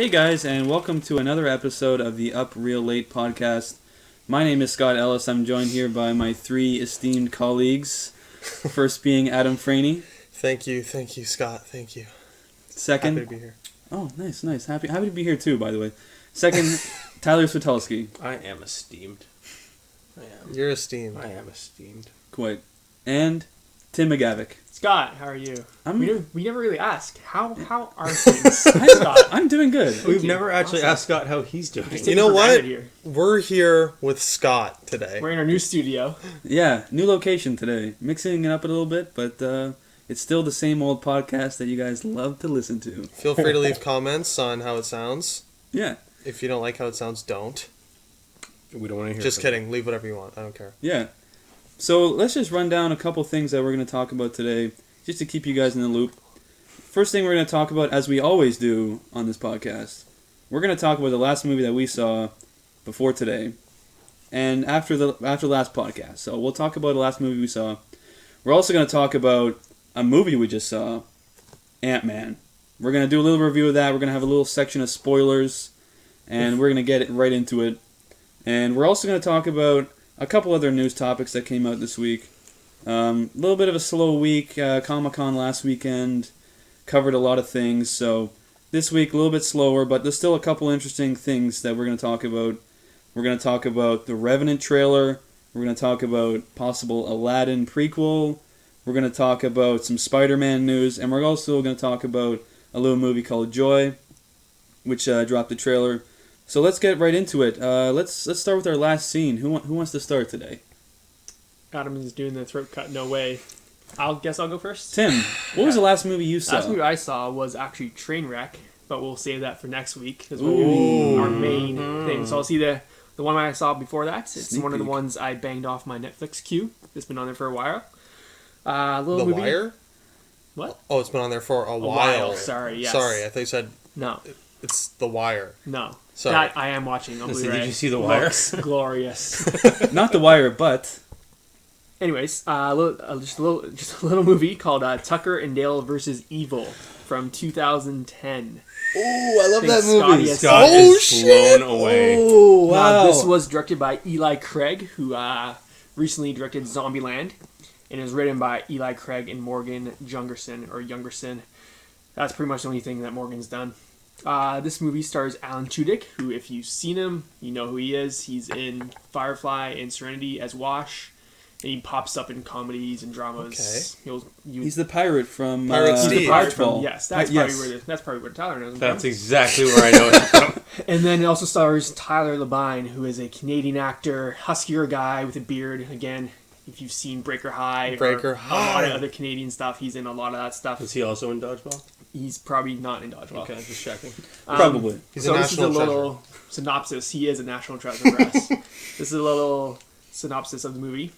Hey guys, and welcome to another episode of the Up Real Late podcast. My name is Scott Ellis. I'm joined here by my three esteemed colleagues. First being Adam Franey. Thank you, Scott. Thank you. Second, happy to be here. Oh, nice. Happy to be here too, by the way. Second, Tyler Switulski. I am esteemed. You're esteemed. I am esteemed. Quite. And Tim McGavick. Scott, how are you? We never really ask. How are things, Scott? I'm doing good. We've never actually asked Scott how he's doing. You know what? We're here with Scott today. We're in our new studio. Yeah, new location today. Mixing it up a little bit, but it's still the same old podcast that you guys love to listen to. Feel free to leave comments on how it sounds. Yeah. If you don't like how it sounds, don't. We don't want to hear. Just kidding. Leave whatever you want. I don't care. Yeah. So let's just run down a couple things that we're going to talk about today, just to keep you guys in the loop. First thing we're going to talk about, as we always do on this podcast, we're going to talk about the last movie that we saw before today, and after the last podcast. So we'll talk about the last movie we saw. We're also going to talk about a movie we just saw, Ant-Man. We're going to do a little review of that. We're going to have a little section of spoilers, and we're going to get right into it. And we're also going to talk about a couple other news topics that came out this week. A little bit of a slow week. Comic-Con last weekend covered a lot of things. So this week a little bit slower, but there's still a couple interesting things that we're going to talk about. We're going to talk about the Revenant trailer. We're going to talk about possible Aladdin Prequel. We're going to talk about some Spider-Man news. And we're also going to talk about a little movie called Joy, which dropped the trailer. So let's get right into it. Let's start with our last scene. Who wants to start today? Adam is doing the throat cut. No way. I'll go first. Tim, what was the last movie you saw? The last movie I saw was actually Trainwreck, but we'll save that for next week because we're doing our main thing. So I'll see the one I saw before that. It's one of the ones I banged off my Netflix queue. It's been on there for a while. The movie. Wire? What? Oh, it's been on there for a while. Sorry, yes. Sorry, I thought you said... No. It's The Wire. No. Sorry. That I am watching on Blu-ray. Did you see The Wire? Looks glorious. Not The Wire, but... Anyways, just a little movie called Tucker and Dale vs. Evil from 2010. Oh, I love that movie. Scott is blown away. Oh, wow. This was directed by Eli Craig, who recently directed Zombieland, and it was written by Eli Craig and Morgan Jungerson. That's pretty much the only thing that Morgan's done. This movie stars Alan Tudyk, who, if you've seen him, you know who he is. He's in Firefly and Serenity as Wash, and he pops up in comedies and dramas. Okay. He's the pirate from... Pirate Steve. He's the pirate from, Yes. that's probably where Tyler knows him That's from. exactly where I know it from. And then it also stars Tyler Labine, who is a Canadian actor, huskier guy with a beard. Again, if you've seen Breaker High, a lot of other Canadian stuff, he's in a lot of that stuff. Is he also in Dodgeball? He's probably not in Dodgeball. Okay, just checking. Probably. He's so a this is a national little synopsis. He is a national treasure for us. This is a little synopsis of the movie.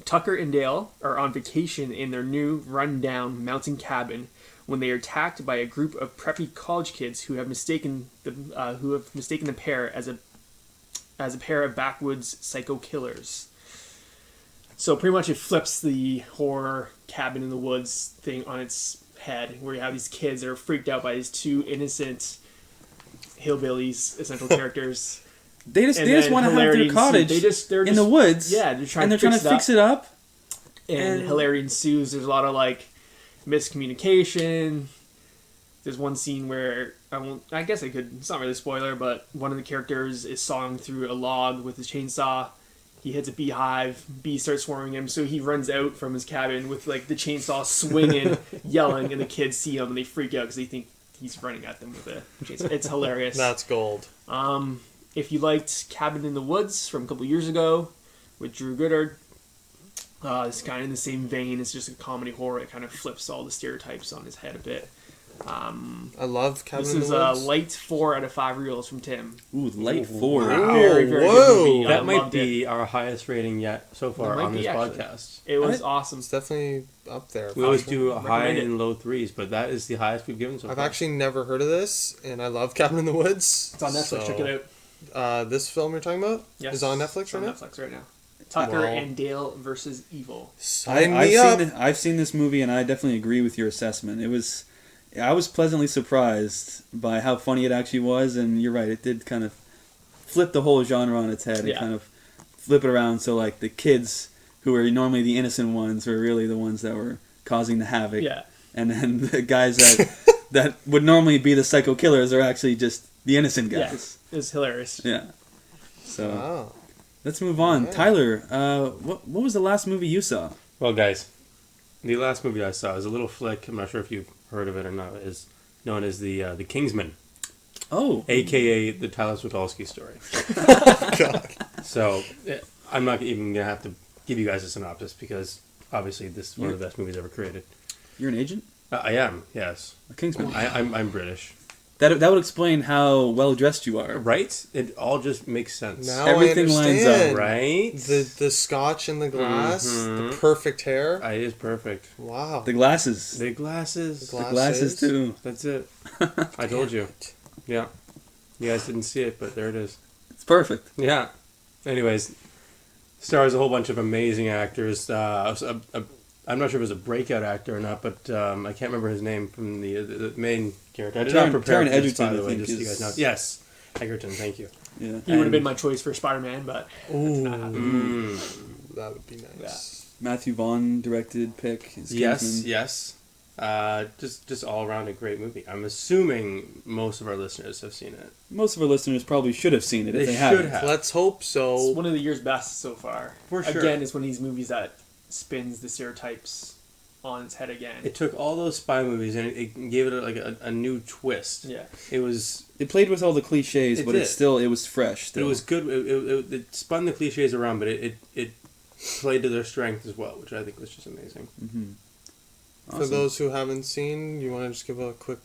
Tucker and Dale are on vacation in their new run-down mountain cabin when they are attacked by a group of preppy college kids who have mistaken the pair as a pair of backwoods psycho killers. So pretty much it flips the horror cabin in the woods thing on its head, where you have these kids that are freaked out by these two innocent hillbillies, essential characters. They just want to have their cottage in the woods. Yeah, they're trying to fix it up. And hilarity ensues. There's a lot of miscommunication. There's one scene where I guess it's not really a spoiler, but one of the characters is sawing through a log with his chainsaw. He hits a beehive. Bees start swarming him, so he runs out from his cabin with the chainsaw swinging, yelling, and the kids see him and they freak out because they think he's running at them with a chainsaw. It's hilarious. That's gold. If you liked Cabin in the Woods from a couple years ago with Drew Goddard, it's kind of in the same vein. It's just a comedy horror. It kind of flips all the stereotypes on his head a bit. I love Cabin in the Woods. This is a light 4 out of 5 reels from Tim. Ooh, light 4. Wow. Very, very good movie. That might be our highest rating yet so far on this podcast. It was awesome. It's definitely up there. We always do a high and low 3s, but that is the highest we've given so far. I've actually never heard of this, and I love Cabin in the Woods. It's on Netflix. Check it out. This film you're talking about is on Netflix right now? It's on Netflix right now. Tucker and Dale versus Evil. I've seen this movie, and I definitely agree with your assessment. I was pleasantly surprised by how funny it actually was, and you're right, it did kind of flip the whole genre on its head and kind of flip it around so like the kids who were normally the innocent ones were really the ones that were causing the havoc. Yeah. And then the guys that would normally be the psycho killers are actually just the innocent guys. Yeah, it was hilarious. Yeah. So let's move on. Tyler, what was the last movie you saw? Well, guys, the last movie I saw is a little flick. I'm not sure if you've heard of it or not. Is known as the Kingsmen. Oh. AKA the Tyler Switolski story. God. So I'm not even gonna have to give you guys a synopsis because obviously this is one of the best movies ever created. You're an agent? I am, yes. A Kingsman. I'm British. That would explain how well dressed you are. Right? It all just makes sense. Now Everything lines up. Right? The scotch in the glass, the perfect hair. It is perfect. Wow. The glasses. The glasses. The glasses too. That's it. I told you. Yeah. You guys didn't see it, but there it is. It's perfect. Yeah. Anyways, stars a whole bunch of amazing actors. I'm not sure if it was a breakout actor or not, but I can't remember his name from the main character. I did not prepare for this, by the way, just so you guys know. Yes, Egerton, thank you. Yeah. He would have been my choice for Spider-Man, but That would be nice. Matthew Vaughn directed pick. Yes. Just all around a great movie. I'm assuming most of our listeners have seen it. Most of our listeners probably should have seen it if they should haven't. have. Let's hope so. it's one of the year's best so far. For sure. Again, it's one of these movies that spins the stereotypes on its head again. It took all those spy movies and it gave it a new twist. Yeah. It played with all the cliches, but it was fresh. Still. It was good. It spun the cliches around, but it played to their strength as well, which I think was just amazing. Mm-hmm. Awesome. For those who haven't seen, you want to just give a quick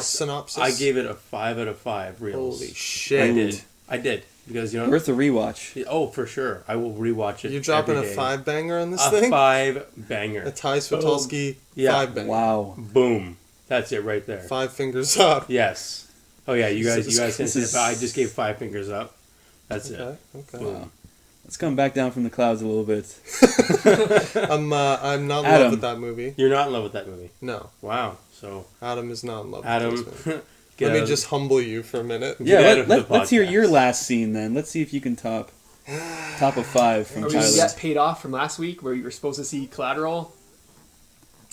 synopsis? I gave it a 5 out of 5 reels. Holy shit. I did. Because, worth a rewatch. Oh, for sure. I will rewatch it. You're dropping a 5-banger on this thing? A 5-banger. A Ty Switolski 5-banger. Wow. Boom. That's it right there. 5 fingers up. Yes. Oh yeah, you guys didn't see it, but I just gave 5 fingers up. That's it. Okay. Boom. Wow. Let's come back down from the clouds a little bit. I'm not in love with that movie. You're not in love with that movie? No. Wow. So Adam is not in love with this movie. Let me just humble you for a minute. Yeah, let's hear your last scene then. Let's see if you can top a 5 from Tyler. Are we yet paid off from last week where you were supposed to see Collateral?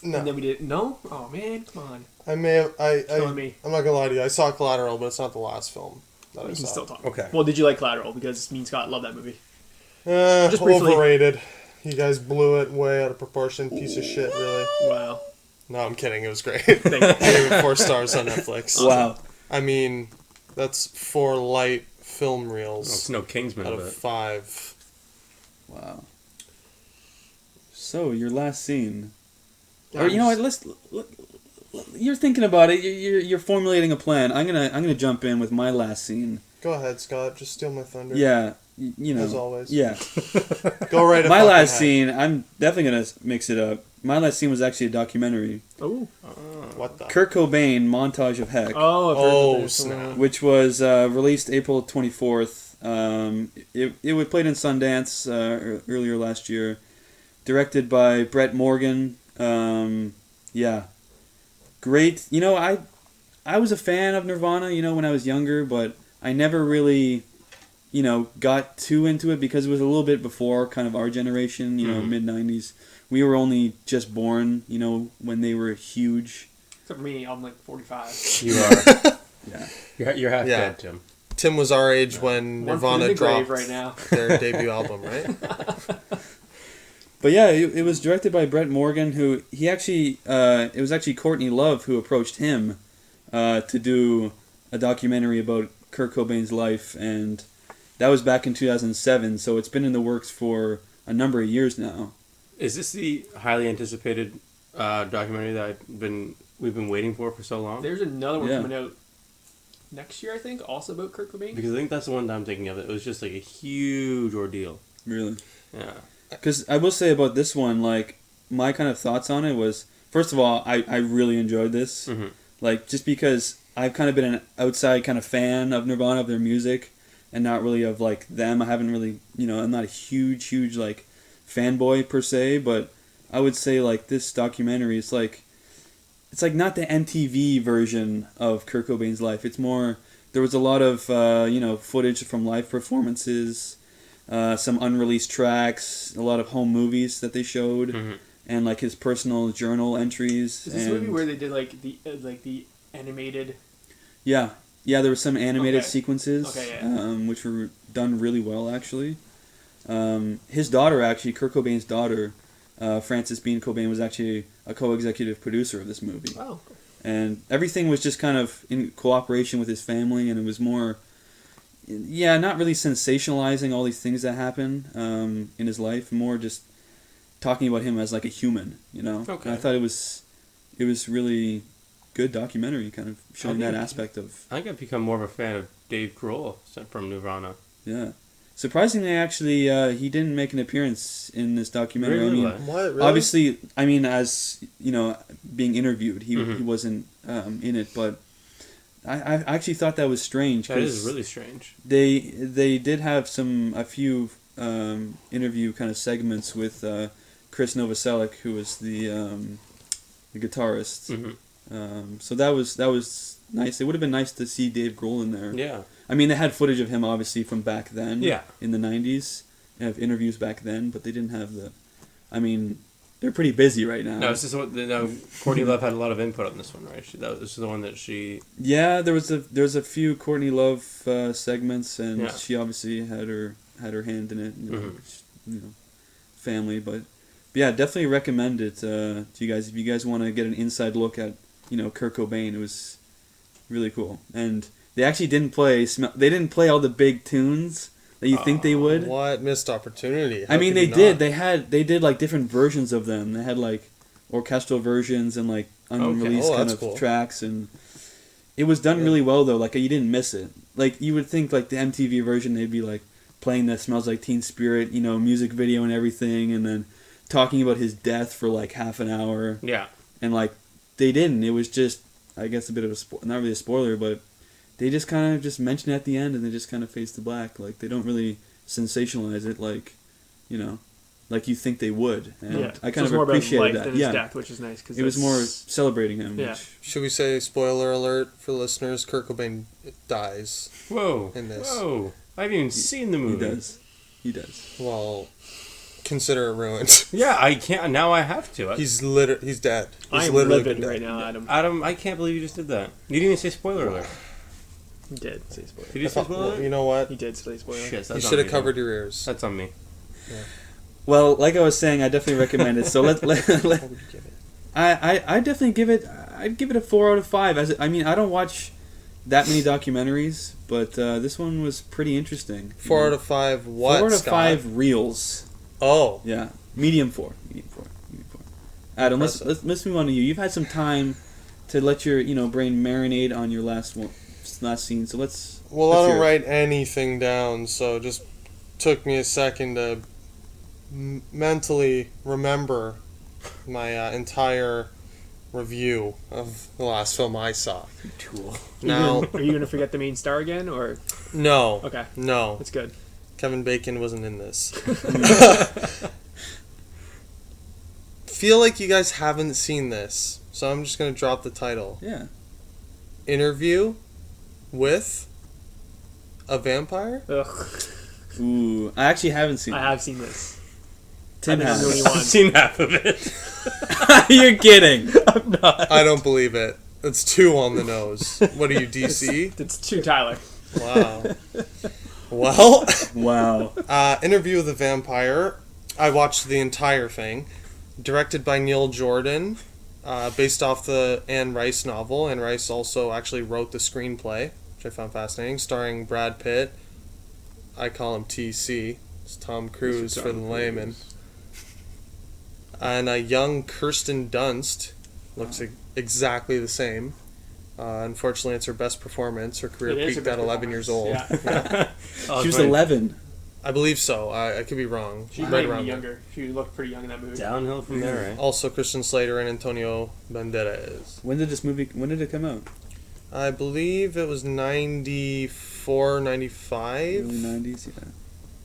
No. And then we didn't. No? Oh man, come on. I may have. Killing me. I'm not gonna lie to you. I saw Collateral, but it's not the last film that I We saw. can still talk. Okay. Well, did you like Collateral? Because me and Scott love that movie. Just briefly. Overrated. You guys blew it way out of proportion. Piece of shit, really. Wow. No, I'm kidding. It was great. Thank you. I gave it 4 stars on Netflix. Wow. I mean, that's 4 light film reels. It's no Kingsman out of 5. Wow. So your last scene, or you know what? You're thinking about it. You're formulating a plan. I'm gonna jump in with my last scene. Go ahead, Scott. Just steal my thunder. Yeah. You know. As always. Yeah. Go right ahead. My last scene, I'm definitely gonna mix it up. My last scene was actually a documentary. Oh. What the? Kurt Cobain, Montage of Heck. Oh, snap. Which was released April 24th. It was played in Sundance earlier last year. Directed by Brett Morgan. Yeah. Great. You know, I was a fan of Nirvana, you know, when I was younger, but I never really, you know, got too into it because it was a little bit before kind of our generation, you know, mid-90s. We were only just born, you know, when they were huge. Except for me, I'm like 45. You are. Yeah. You're half dead, Tim. Tim was our age when Nirvana dropped right now. their debut album, right? But yeah, it was directed by Brett Morgan, who he actually, it was actually Courtney Love who approached him to do a documentary about Kurt Cobain's life, and that was back in 2007, so it's been in the works for a number of years now. Is this the highly anticipated documentary that we've been waiting for so long? There's another one coming out next year, I think, also about Kurt Cobain. Because I think that's the one that I'm thinking of. It was just like a huge ordeal. Really? Yeah. Because I will say about this one, like, my kind of thoughts on it was, first of all, I really enjoyed this. Mm-hmm. Like, just because I've kind of been an outside kind of fan of Nirvana, of their music, and not really of, like, them. I haven't really, you know, I'm not a huge, like, fanboy per se, but I would say, like, this documentary is, like, it's like not the MTV version of Kurt Cobain's life. It's more, there was a lot of footage from live performances, some unreleased tracks, a lot of home movies that they showed, and like his personal journal entries. Is this a movie where they did like the animated? Yeah, there were some animated sequences, yeah. Which were done really well actually. His daughter, actually, Kurt Cobain's daughter, Frances Bean Cobain, was actually a co-executive producer of this movie. Oh. And everything was just kind of in cooperation with his family, and it was more, not really sensationalizing all these things that happen in his life, more just talking about him as like a human, you know? Okay. And I thought it was really good documentary, kind of showing that aspect of... I think I've become more of a fan of Dave Grohl from Nirvana. Yeah. Surprisingly, actually, he didn't make an apprance in this documentary. Really? I mean, What? Really? obviously, as you know, being interviewed, he wasn't in it. But I actually thought that was strange. That is really strange. They did have a few interview kind of segments with Chris Novoselic, who was the guitarist. So that was nice. It would have been nice to see Dave Grohl in there. Yeah. I mean, they had footage of him, obviously, from back then. Yeah. In the 90s. They have interviews back then, but they didn't have I mean, they're pretty busy right now. No, it's just Courtney Love had a lot of input on this one, right? This is the one that she... Yeah, there was a few Courtney Love segments, and Yeah. she obviously had her hand in it. You know, family, but yeah, definitely recommend it to you guys if you guys want to get an inside look at Kurt Cobain. It was really cool, and they actually didn't play. They didn't play all the big tunes that you think they would. What missed opportunity? I mean, they did. They did like different versions of them. They had like orchestral versions and like unreleased kind of tracks, and it was done really well though. Like you didn't miss it. Like you would think like the MTV version, they'd be like playing the "Smells Like Teen Spirit" music video and everything, and then talking about his death for like half an hour. Yeah. And like they didn't. It was just, I guess, a bit of not really a spoiler, but they just kind of just mention it at the end, and they just kind of fades to black. Like they don't really sensationalize it, like like you think they would. And I kind of appreciated that. His death, which is nice because it was more celebrating him. Yeah. Should we say spoiler alert for listeners? Kurt Cobain dies. Whoa. In this. Whoa. I haven't even seen the movie. He does. Well, consider it ruined. Yeah, I can't. Now I have to. He's dead. I'm livid right now, Adam. Adam, I can't believe you just did that. You didn't even say spoiler alert. He did say spoiler. Did you say spoiler alert? You know what? He did say spoiler. Shit, you should have covered your ears. That's on me. Yeah. Well, like I was saying, I definitely recommend it. So let What would you give it? I definitely give it. I'd give it a 4 out of 5. I mean, I don't watch that many documentaries, but this one was pretty interesting. 4 out of 5. What? 4 out of Scott? 5 reels. Oh. Yeah, medium 4. Adam, let's move on to you. You've had some time to let your brain marinate on your last scene. So let's. Well, I don't write anything down, so it just took me a second to mentally remember my entire review of the last film I saw. Tool. Now, are you going to forget the main star again, or no? Okay, no, that's good. Kevin Bacon wasn't in this. Feel like you guys haven't seen this, so I'm just gonna drop the title. Yeah. Interview with a vampire. Ugh. Ooh, I actually haven't seen. I have seen this. Tim has. I've seen half of it. You're kidding. I'm not. I don't believe it. That's 2 on the nose. What are you, DC? It's 2 Tyler. Wow. Well. Wow. Interview with a Vampire. I watched the entire thing. Directed by Neil Jordan. Based off the Anne Rice novel. Anne Rice also actually wrote the screenplay, which I found fascinating. Starring Brad Pitt. I call him TC. It's Tom Cruise for the layman. And a young Kirsten Dunst. Looks exactly the same. Unfortunately, it's her best performance. Her career peaked at 11 years old. Yeah. She was 11. I believe so. I could be wrong. She right might around be there. younger. She looked pretty young in that movie. Downhill from there, right? Also, Christian Slater and Antonio Banderas. When did it come out? I believe it was 94, 95. Early 90s, yeah.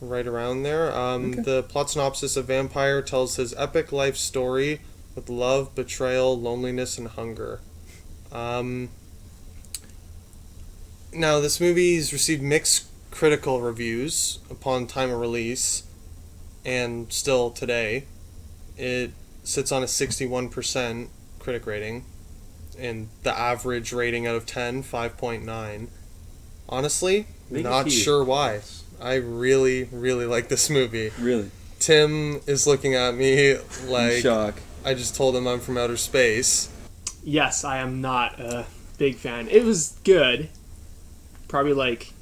Right around there. The plot synopsis of Vampire tells his epic life story with love, betrayal, loneliness, and hunger. Now, this movie's received mixed critical reviews upon time of release, and still today. It sits on a 61% critic rating, and the average rating out of 10, 5.9. Honestly, not sure why. I really, really like this movie. Really? Tim is looking at me like... Shock. I just told him I'm from outer space. Yes, I am not a big fan. It was good. Probably like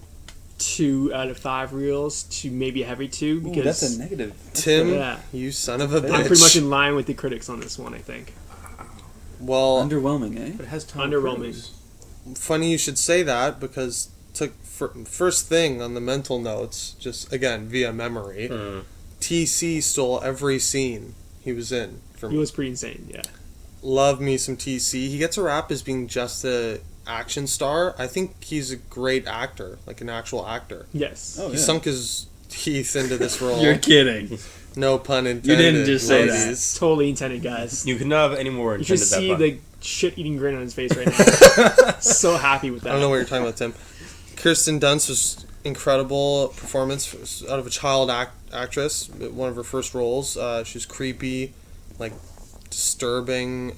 2 out of 5 reels to maybe a heavy 2. Because Ooh, that's a negative. Tim, you son of a bitch. I'm pretty much in line with the critics on this one, I think. Well, underwhelming, eh? But it has Tom Underwhelming. Cruise. Funny you should say that, because first thing on the mental notes, just again via memory, TC stole every scene he was in for me. He was pretty insane, yeah. Love me some TC. He gets a rap as being just a action star. I think he's a great actor, like an actual actor. Yes. Oh, He yeah. sunk his teeth into this role. You're kidding. No pun intended. You didn't just say that. ladies. Totally intended, guys. You could not have any more You should intended that see pun. the shit-eating grin on his face right now. So happy with that. I don't know what you're talking about, Tim. Kirsten Dunst was incredible performance out of a child actress. One of her first roles. She's creepy, like disturbing.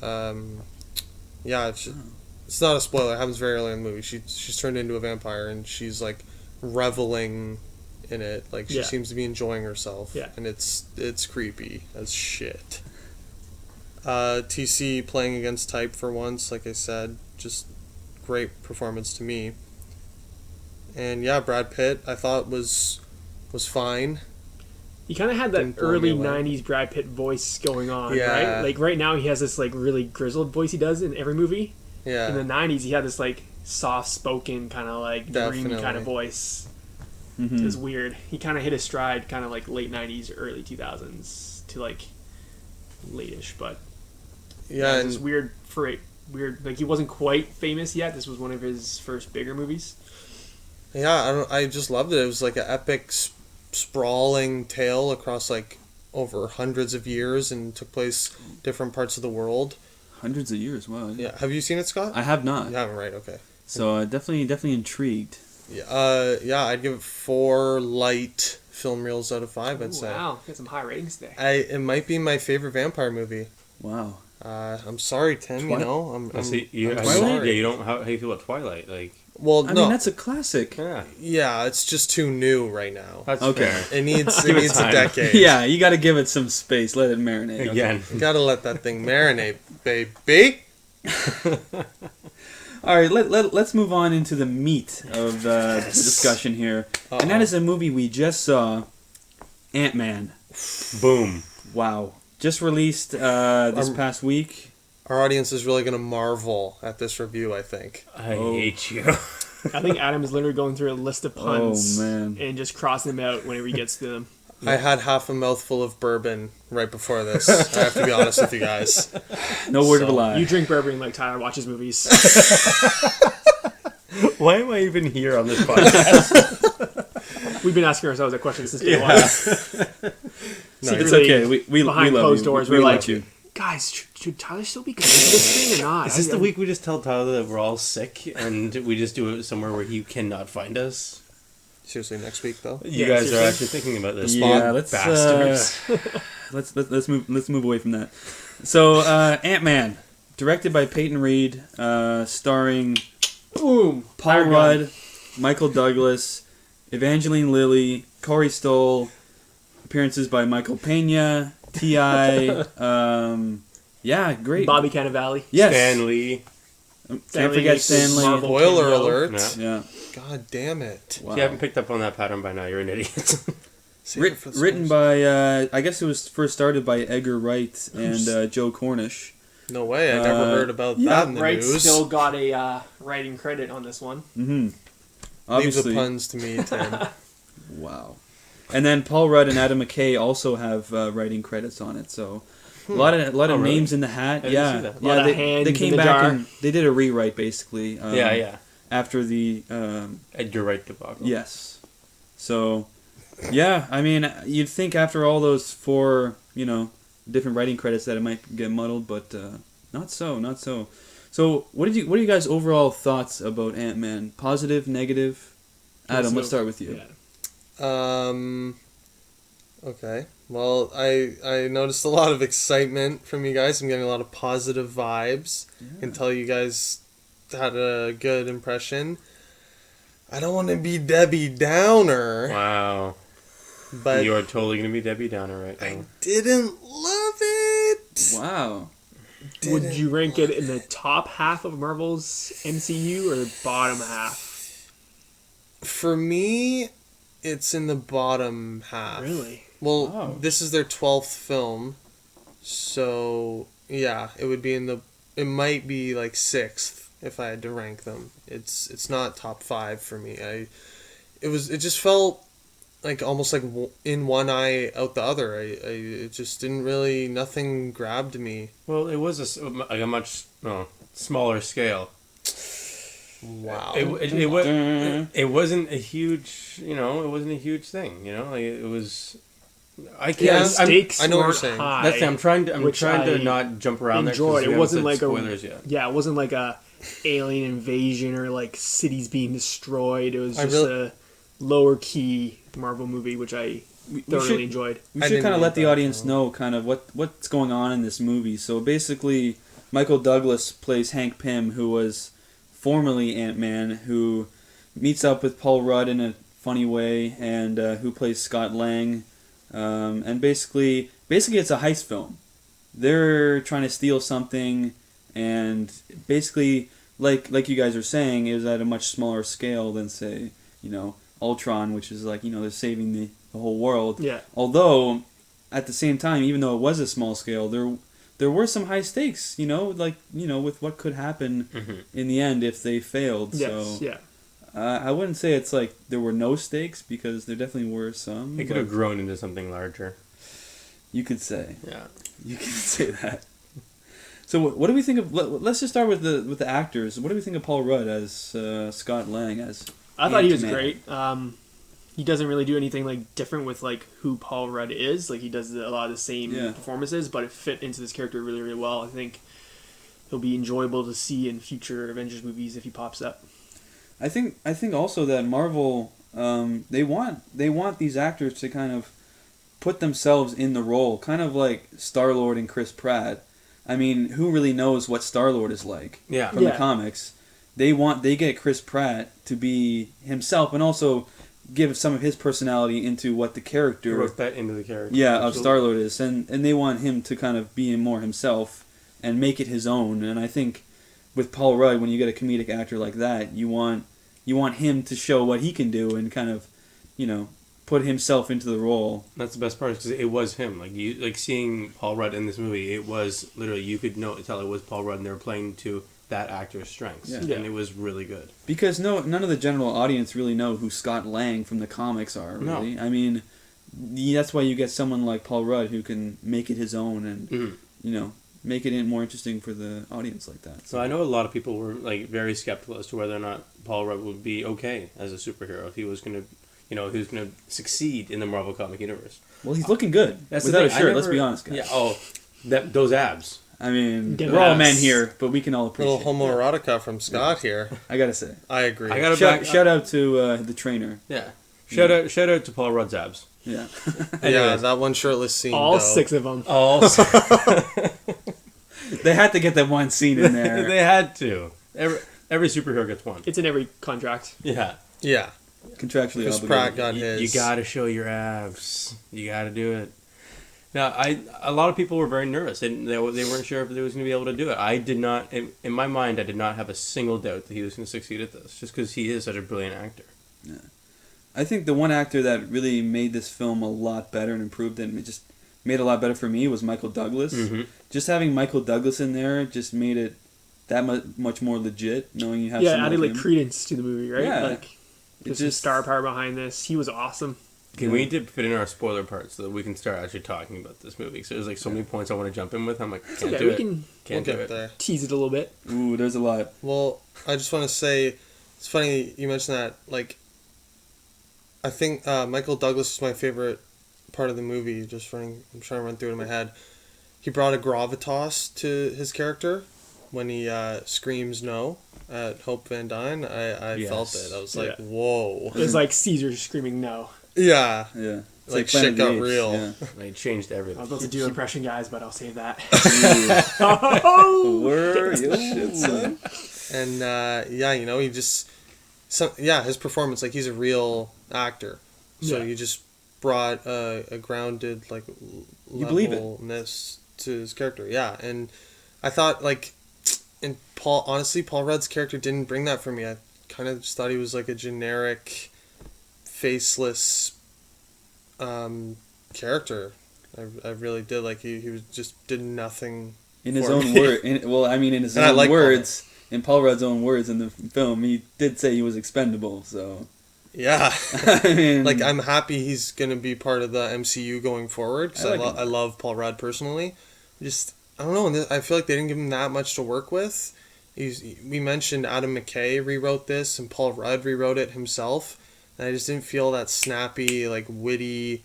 It's not a spoiler. It happens very early in the movie. She's turned into a vampire and she's like reveling in it. Like she seems to be enjoying herself. Yeah. And it's creepy as shit. TC playing against type for once, like I said, just great performance to me. And yeah, Brad Pitt I thought was fine. He kind of had that Didn't blow me early away. 90s Brad Pitt voice going on, Yeah. right? Like right now he has this like really grizzled voice he does in every movie. Yeah. In the 90s he had this like soft-spoken kind of like dreamy kind Definitely. of voice. Mm-hmm. It was weird. He kind of hit his stride kind of like late 90s, early 2000s to like late-ish, but Yeah, it was and weird like he wasn't quite famous yet. This was one of his first bigger movies. yeah, I just loved it. It was like an epic, sprawling tale across like over hundreds of years and took place different parts of the world. Hundreds of years, wow. Yeah, have you seen it, Scott? I have not. You haven't, right? Okay. So definitely intrigued. Yeah, I'd give it 4 light film reels out of 5. I'd Ooh, say. wow, got some high ratings there. It might be my favorite vampire movie. Wow. I'm sorry, Tim. You know, I'm See, I'm Twilight? sorry. Yeah, you don't. How you feel about Twilight? Like, Well, I no. mean, that's a classic. yeah, Yeah, it's just too new right now. that's Okay. fair. It needs Give it a time. decade. Yeah, you got to give it some space. Let it marinate. Okay. Again, You gotta let that thing marinate, baby. All right, let's move on into the meat of the discussion here. And that is a movie we just saw, Ant-Man. boom. Wow. Just released this past week. Our audience is really gonna marvel at this review, I think. I Oh. hate you. I think Adam is literally going through a list of puns Oh, man. and just crossing them out whenever he gets to them. I had half a mouthful of bourbon right before this. I have to be honest with you guys. No word of a lie. You drink bourbon like Tyler watches movies. Why am I even here on this podcast? We've been asking ourselves that question since day Yeah. one. It's Secretly, okay. We behind love closed you. doors, we we're love like, you. guys, should Tyler still be coming to this thing or not? Is this the week we just tell Tyler that we're all sick and we just do it somewhere where he cannot find us? Seriously, next week though. You Yeah, guys seriously. are actually thinking about this. Yeah, bastards. let's move away from that. So Ant-Man, directed by Peyton Reed, starring Boom. Paul Fire gun. Rudd, Michael Douglas, Evangeline Lilly, Corey Stoll, appearances by Michael Pena, T.I. Yeah, great. Bobby Cannavale. Yes. Stan Lee. Can't forget makes his Stanley. Marvel Spoiler cameo. alert. Yeah. Yeah. God damn it. Wow. If you haven't picked up on that pattern by now, you're an idiot. Save it for the Written spoilers. by, I guess it was first started by Edgar Wright and Joe Cornish. No way, I never heard about yeah, that in the Wright news. still got a writing credit on this one. Mm-hmm. Leave Obviously. the puns to me, Tim. Wow. And then Paul Rudd and Adam McKay also have writing credits on it. So a lot of Oh, really? names in the hat. I didn't Yeah, see that. yeah. Lot of They hands came in the back jar. and they did a rewrite basically. Yeah. After the Edgar Wright debacle. yes. So yeah, I mean, you'd think after all those 4, different writing credits that it might get muddled, but not so. So what are you guys' overall thoughts about Ant-Man? Positive, negative? Adam, let's start with you. Yeah. Okay. Well, I noticed a lot of excitement from you guys. I'm getting a lot of positive vibes. Yeah. I can tell you guys had a good impression. I don't want to be Debbie Downer. Wow. But You are totally going to be Debbie Downer right now. I didn't love it. Wow. Would you rank it in the top half of Marvel's MCU or the bottom half? For me, it's in the bottom half. Really? Well, Wow. this is their 12th film. So, yeah, it would be it might be like 6th if I had to rank them. It's not top 5 for me. It just felt like almost like in one eye out the other. It just didn't really, nothing grabbed me. Well, it was a much smaller scale. Wow. It wasn't a huge, it wasn't a huge thing, like it was. I can't. Yeah, stakes I know what you're weren't saying. high. That's it. I'm trying which to I not jump around enjoyed. there. It wasn't like spoilers yet. Yeah, it wasn't like a alien invasion or like cities being destroyed. It was just a lower key Marvel movie, which I thoroughly enjoyed. We should kind of let the audience know kind of what's going on in this movie. So basically, Michael Douglas plays Hank Pym, who was formerly Ant-Man, who meets up with Paul Rudd in a funny way, and who plays Scott Lang. And basically it's a heist film. They're trying to steal something, and basically, like you guys are saying, it was at a much smaller scale than, say, Ultron, which is like, they're saving the whole world. Yeah. Although, at the same time, even though it was a small scale, there were some high stakes, with what could happen in the end if they failed. Yes, so, yeah. I wouldn't say it's like there were no stakes, because there definitely were some. It could have grown into something larger. You could say. Yeah. You can say that. So what do we think of? Let's just start with the actors. What do we think of Paul Rudd as Scott Lang as? I thought he was Ant-Man? great. He doesn't really do anything like different with like who Paul Rudd is. Like he does a lot of the same performances, but it fit into this character really, really well. I think he'll be enjoyable to see in future Avengers movies if he pops up. I think also that Marvel they want these actors to kind of put themselves in the role, kind of like Star-Lord and Chris Pratt. I mean, who really knows what Star-Lord is like from the comics? They get Chris Pratt to be himself, and also give some of his personality into what the character Wrote that into the character. Yeah, of Star-Lord is, and they want him to kind of be more himself and make it his own. And I think with Paul Rudd, when you get a comedic actor like that, you want him to show what he can do and kind of, put himself into the role. That's the best part, because it was him. Like seeing Paul Rudd in this movie, it was literally, you could tell it was Paul Rudd, and they were playing to that actor's strengths, and it was really good. Because none of the general audience really know who Scott Lang from the comics are. Really, I mean, that's why you get someone like Paul Rudd who can make it his own and make it more interesting for the audience like that. So I know a lot of people were like very skeptical as to whether or not Paul Rudd would be okay as a superhero, if he was going to, he was going to succeed in the Marvel comic universe. Well, he's looking good. That's without the a thing. shirt. Let's be honest, guys. Yeah. Those abs. I mean, Get we're all abs. men here, but we can all appreciate. Little homoerotica from Scott here. I gotta say. I agree. Shout out to the trainer. Yeah. Shout out to Paul Rudd's abs. Yeah. Yeah, that one shirtless scene. All though. 6 of them. They had to get that one scene in there. They had to. Every superhero gets one. It's in every contract. Yeah. Yeah. Contractually Chris obligated. Pratt got his. You gotta show your abs. You gotta do it. Now, a lot of people were very nervous. They weren't sure if they was going to be able to do it. I did not, in my mind, I did not have a single doubt that he was going to succeed at this, just because he is such a brilliant actor. Yeah. I think the one actor that really made this film a lot better and improved it, and it just made it a lot better for me, was Michael Douglas. Mm-hmm. Just having Michael Douglas in there just made it that much more legit, knowing you have someone added like like him. credence to the movie, right? Yeah. Like, there's some star power behind this. He was awesome. We need to fit in our spoiler part so that we can start actually talking about this movie. So there's like so many points I want to jump in with. I'm like, can't do we it. can Can't We'll do get it. there. tease it a little bit. Ooh, there's a lot. Well, I just want to say, it's funny you mentioned that. Like, I think Michael Douglas is my favorite part of the movie. I'm trying to run through it in my head. he brought a gravitas to his character when he screams no at Hope Van Dyne. I felt it. I was like, whoa. It was like Caesar screaming no. Yeah. Yeah. It's Like Planet shit got of the Apes, real. yeah. It changed I everything. was about to do impression, guys, but I'll save that. Word, your shit, son. And he just his performance, like, he's a real actor. So Yeah. you just brought a grounded, like, You believe it. levelness to his character. Yeah, and I thought, like, and Paul Rudd's character didn't bring that for me. I kind of just thought he was like a generic, faceless character. I really did. Like, he was just did nothing In his for own me. word, in his And I own like words, in Paul Rudd's own words in the film, he did say he was expendable. So Yeah. I mean, Like, I'm happy he's going to be part of the MCU going forward, because I like him. I love Paul Rudd personally. Just, I don't know, I feel like they didn't give him that much to work with. We mentioned Adam McKay rewrote this, and Paul Rudd rewrote it himself, and I just didn't feel that snappy, like, witty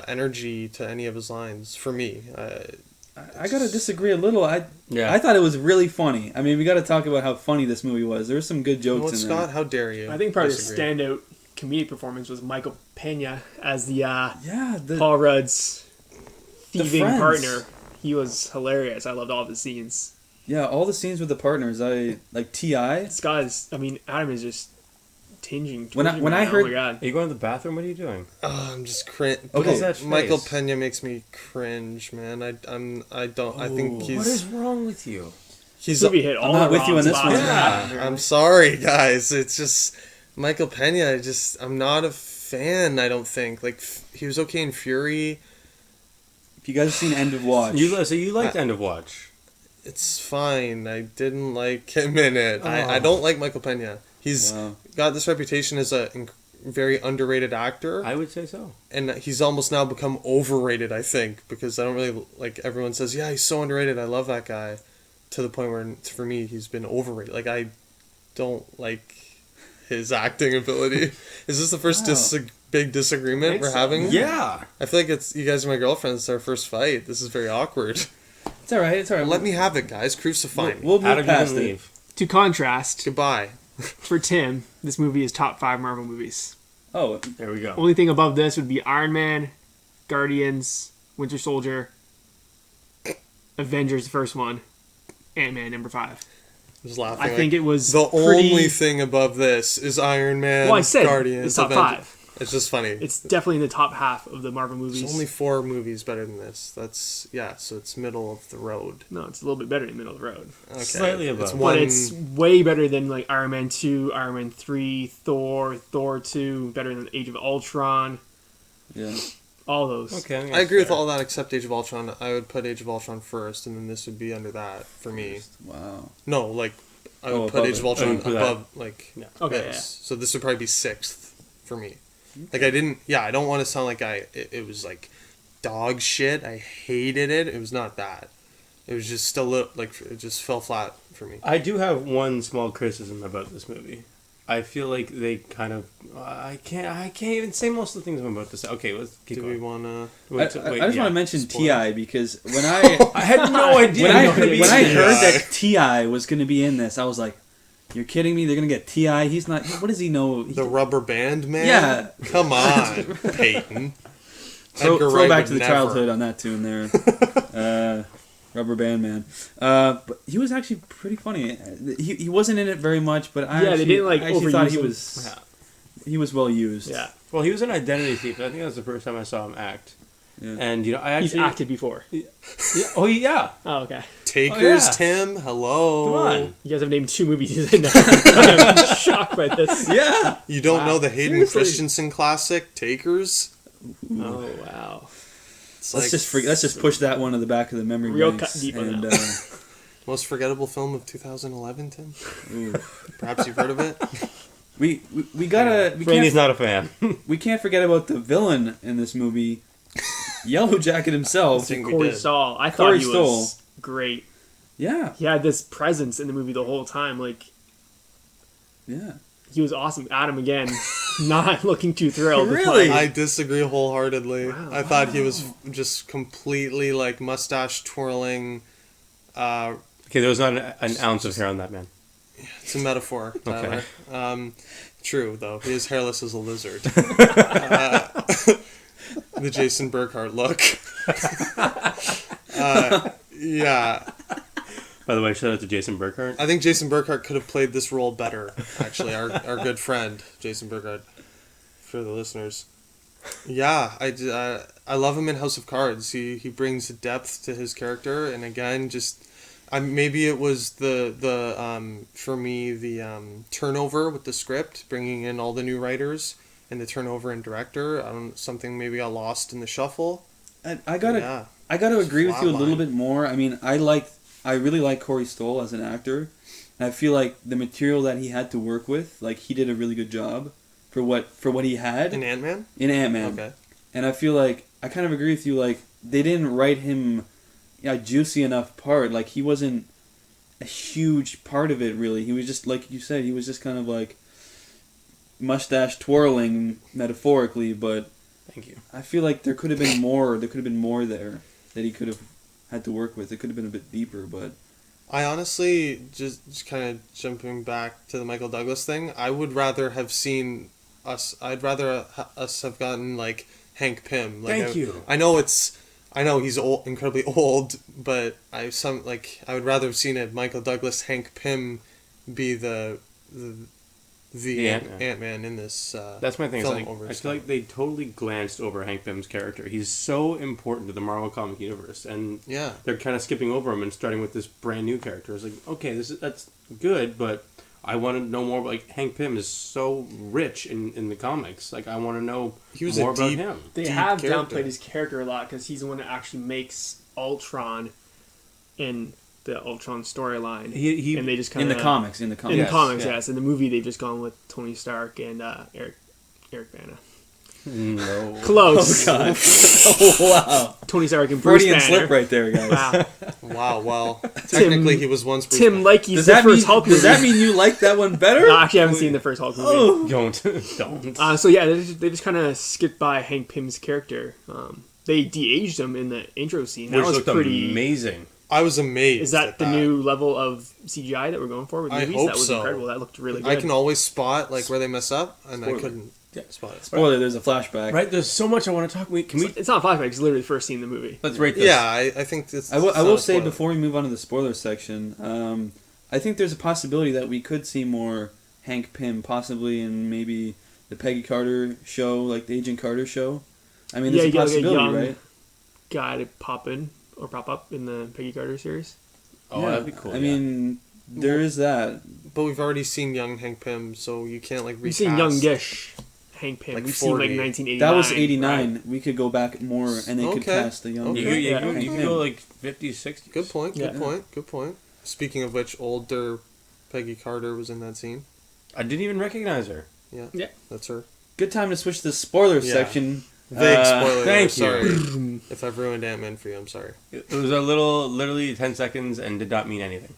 energy to any of his lines, for me. I gotta disagree a little. I Yeah. thought it was really funny. I mean, we got to talk about how funny this movie was. There were some good jokes in Scott, there. how dare you? I think probably the disagree. standout comedic performance was Michael Pena as the Yeah, Paul Rudd's thieving friends. partner. He was hilarious. I loved all of his scenes. yeah, all the scenes with the partners. I like Ti. Scott is, Adam is just tinging. When I- twitching when right I now. heard- oh my god. Are you going to the bathroom? What are you doing? Oh, I'm just cringe. Okay. What's that Michael face? Pena makes me cringe, man. I think he's What is wrong with you? he's. This movie hit all not the with you wrong on this spots. one. Yeah. I'm sorry, guys. It's just Michael Pena. I'm not a fan. I don't think he was okay in Fury. If you guys have seen End of Watch, So you liked End of Watch? It's fine. I didn't like him in it. I don't like Michael Pena. He's Wow. got this reputation as a very underrated actor, I would say so. and he's almost now become overrated, I think, because I don't really like. Everyone says, yeah, he's so underrated. I love that guy, to the point where for me he's been overrated. Like, I don't like his acting ability. Is this the first Wow. big disagreement we're so. having? Yeah. I feel like it's you guys are my girlfriends. It's our first fight. This is very awkward. it's all right. It's all right. Let me have it, guys. Crucify me. We'll move Adam, you past can it. leave. To contrast, Goodbye. for Tim, this movie is top 5 Marvel movies. Oh, There we go. Only thing above this would be Iron Man, Guardians, Winter Soldier, Avengers, the first one, Ant-Man, number 5. I was laughing. I think it was the pretty... only thing above this is Iron Man. Well, I said Guardians, it's top Avengers. 5. It's just funny. It's definitely in the top half of the Marvel movies. There's only 4 movies better than this. That's so it's middle of the road. No, it's a little bit better in the middle of the road. Okay. Slightly above. It's But one. But it's way better than like Iron Man 2, Iron Man 3, Thor 2, better than Age of Ultron, yeah. all those. Okay. I agree with all that except Age of Ultron. I would put Age of Ultron first, and then this would be under that for me. Wow. No, like I Oh, would put above Age of it. Ultron Oh, you put that. above like Yeah. Okay, this. yeah. So this would probably be 6th for me. Like I didn't. Yeah, I don't want to sound like it was like dog shit. I hated it. It was not that. It was just still like it just fell flat for me. I do have one small criticism about this movie. I feel like they kind of I can't even say most of the things I'm about to say. Okay, let's keep Do we going. want to? I just want to mention Spoiler. Ti because when I had no idea. when I he was gonna be when I in this. heard that Ti was going to be in this, I was like, "You're kidding me? They're going to get Ti? He's not. What does he know? The Rubber Band Man? Yeah. Come on, Peyton. Throw Edgar Wright back would to the never. childhood on that tune there. Rubber Band Man. But he was actually pretty funny. He wasn't in it very much, but I Yeah, they actually, didn't, like, I actually thought he overuse him. was he was well used. Yeah, Well, he was an identity thief. I think that was the first time I saw him act. Yeah. And I actually he's acted before. Yeah, oh yeah. Oh, okay. Takers, Oh, yeah. Tim. Hello. Come on. You guys have named 2 movies he's in now. I'm shocked by this. Yeah. You don't Wow. know the Hayden Seriously. Christensen classic, Takers? Oh, wow. It's Let's just push that one to the back of the memory Real banks. cut deep on and, that. most forgettable film of 2011, Tim. ooh. Perhaps you've heard of it. we gotta Franny's not a fan. we can't forget about the villain in this movie, Yellow Jacket himself. think we Corey did. Stoll. I thought Corey he Stoll. was great. Yeah, He had this presence in the movie the whole time. Like, yeah. he was awesome. Adam, again, not looking too thrilled. to Really? play. I disagree wholeheartedly. Wow. I thought he was just completely like mustache twirling. Okay, there was not an ounce of hair on that man. It's a metaphor, Tyler. Okay. True, though. He is hairless as a lizard. The Jason Burkhart look. Yeah. By the way, shout out to Jason Burkhart. I think Jason Burkhart could have played this role better, actually. Our good friend, Jason Burkhart, for the listeners. Yeah, I love him in House of Cards. He brings depth to his character, and again, just... maybe it was for me the turnover with the script, bringing in all the new writers, and the turnover in director. Something maybe got lost in the shuffle. I gotta agree with you a little bit more. I mean, I really like Corey Stoll as an actor, and I feel like the material that he had to work with, like he did a really good job for what he had In Ant-Man? in Ant-Man. Okay. And I feel like I kind of agree with you. Like they didn't write him a juicy enough part. Like he wasn't a huge part of it really. He was just like you said. He was just kind of like mustache twirling metaphorically. But Thank you. I feel like there could have been more. There could have been more there that he could have had to work with. It could have been a bit deeper. But I honestly, just kind of jumping back to the Michael Douglas thing, I would rather have seen us. I'd rather us have gotten like Hank Pym. Like, Thank you. I know he's old, incredibly old, but I would rather have seen a Michael Douglas Hank Pym be the Ant-Man in this. That's my thing. Film Is like, over I feel like they totally glanced over Hank Pym's character. He's so important to the Marvel comic universe, and Yeah. they're kind of skipping over him and starting with this brand new character. It's like, okay, that's good, but I want to know more. Like Hank Pym is so rich in the comics. Like I want to know more about him. They deep have character. downplayed his character a lot because he's the one that actually makes Ultron in the Ultron storyline. He And they just kind in of the comics, in the In comics, the comics, yeah. yes. In the movie, they've just gone with Tony Stark and Eric Bana. No. Close. Oh God! Oh wow! Tony Stark and Bruce Freudian Banner. slip right there, guys. Wow. Wow. Well, technically he was once Bruce Tim Banner. Likey's Does the that first mean? Hulk Does movie. that mean you like that one better? No, actually, I haven't seen the first Hulk movie. Oh. Don't. So yeah, they just kind of skipped by Hank Pym's character. They de-aged him in the intro scene. That Which was looked pretty amazing. I was amazed. Is that at the new level of CGI that we're going for with I movies? hope That was so. incredible. That looked really good. I can always spot like where they mess up, and Spoiler. I couldn't spot it. Spoiler: there's a flashback. Right? There's so much I want to talk. Can we? It's not a flashback. It's literally the first scene in the movie. Let's rate this. Yeah, I think this. I will it's not a say spoiler. before we move on to the spoiler section, I think there's a possibility that we could see more Hank Pym, possibly in maybe the Peggy Carter show, like the Agent Carter show. I mean, there's Yeah, a you gotta get possibility, young. right? Guy to pop up in the Peggy Carter series. Oh, Yeah, that'd be cool. I mean, there is that. But we've already seen young Hank Pym, so you can't like We've recast. seen youngish Hank Pym. Like We've seen like 40. 1989. That was '89. right? We could go back more, and they could Okay. cast the young. Okay. you Hank can Pym. go like 50s, 60s. Good point. Good Yeah. point. Good point. Speaking of which, older Peggy Carter was in that scene. I didn't even recognize her. Yeah. Yeah. That's her. Good time to switch to the spoiler Yeah. section. Vague spoiler. thank you. Sorry if I've ruined Ant-Man for you. I'm sorry. It was a literally 10 seconds and did not mean anything.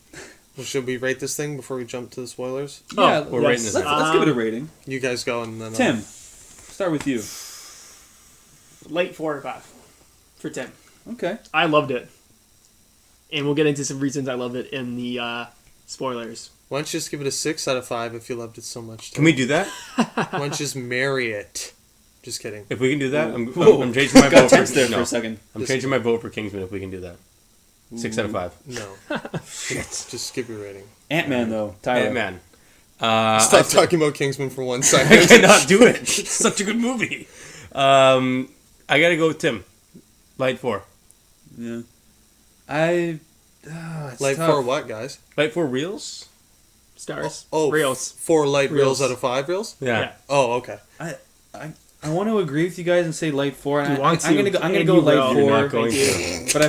Well, should we rate this thing before we jump to the spoilers? Yeah, we're yes. rating this let's give it a rating. You guys go and then. Tim, start with you. Late 4 or 5 for Tim. Okay. I loved it, and we'll get into some reasons I loved it in the spoilers. Why don't you just give it a 6 out of 5 if you loved it so much? Can we do that? Why don't you just marry it? Just kidding. If we can do that, Whoa. I'm changing my Got vote. tense there for no, a second. I'm changing my vote for Kingsman if we can do that. 6 out of 5. No. Just give your rating. Ant-Man though, Tyler. Ant-Man. Stop talking about Kingsman for 1 I second. cannot do it. It's such a good movie. I gotta go with Tim. Light 4. Yeah. It's Light tough. 4 what, guys? Light 4 reels? Stars. Oh, Reels. 4 light reels Reels. out of 5 reels? Yeah. Oh, okay. I want to agree with you guys and say light 4. Do And you want I'm to? gonna go. I'm gonna And go you light will. 4. You're not going Thank to. But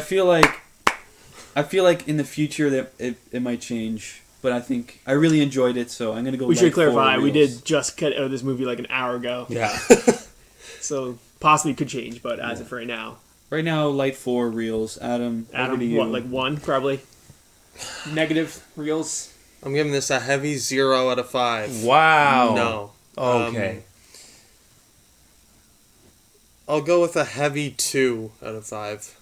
I feel like in the future that it might change. But I think I really enjoyed it, so I'm gonna go. We light should clarify. 4 We reels. did just cut out this movie like an hour ago, Yeah. so possibly could change. But as of right now, Right now, light 4 reels. Adam, over to you. what, like 1 probably? Negative reels. I'm giving this a heavy 0 out of 5. Wow. No. Okay. I'll go with a heavy 2 out of 5.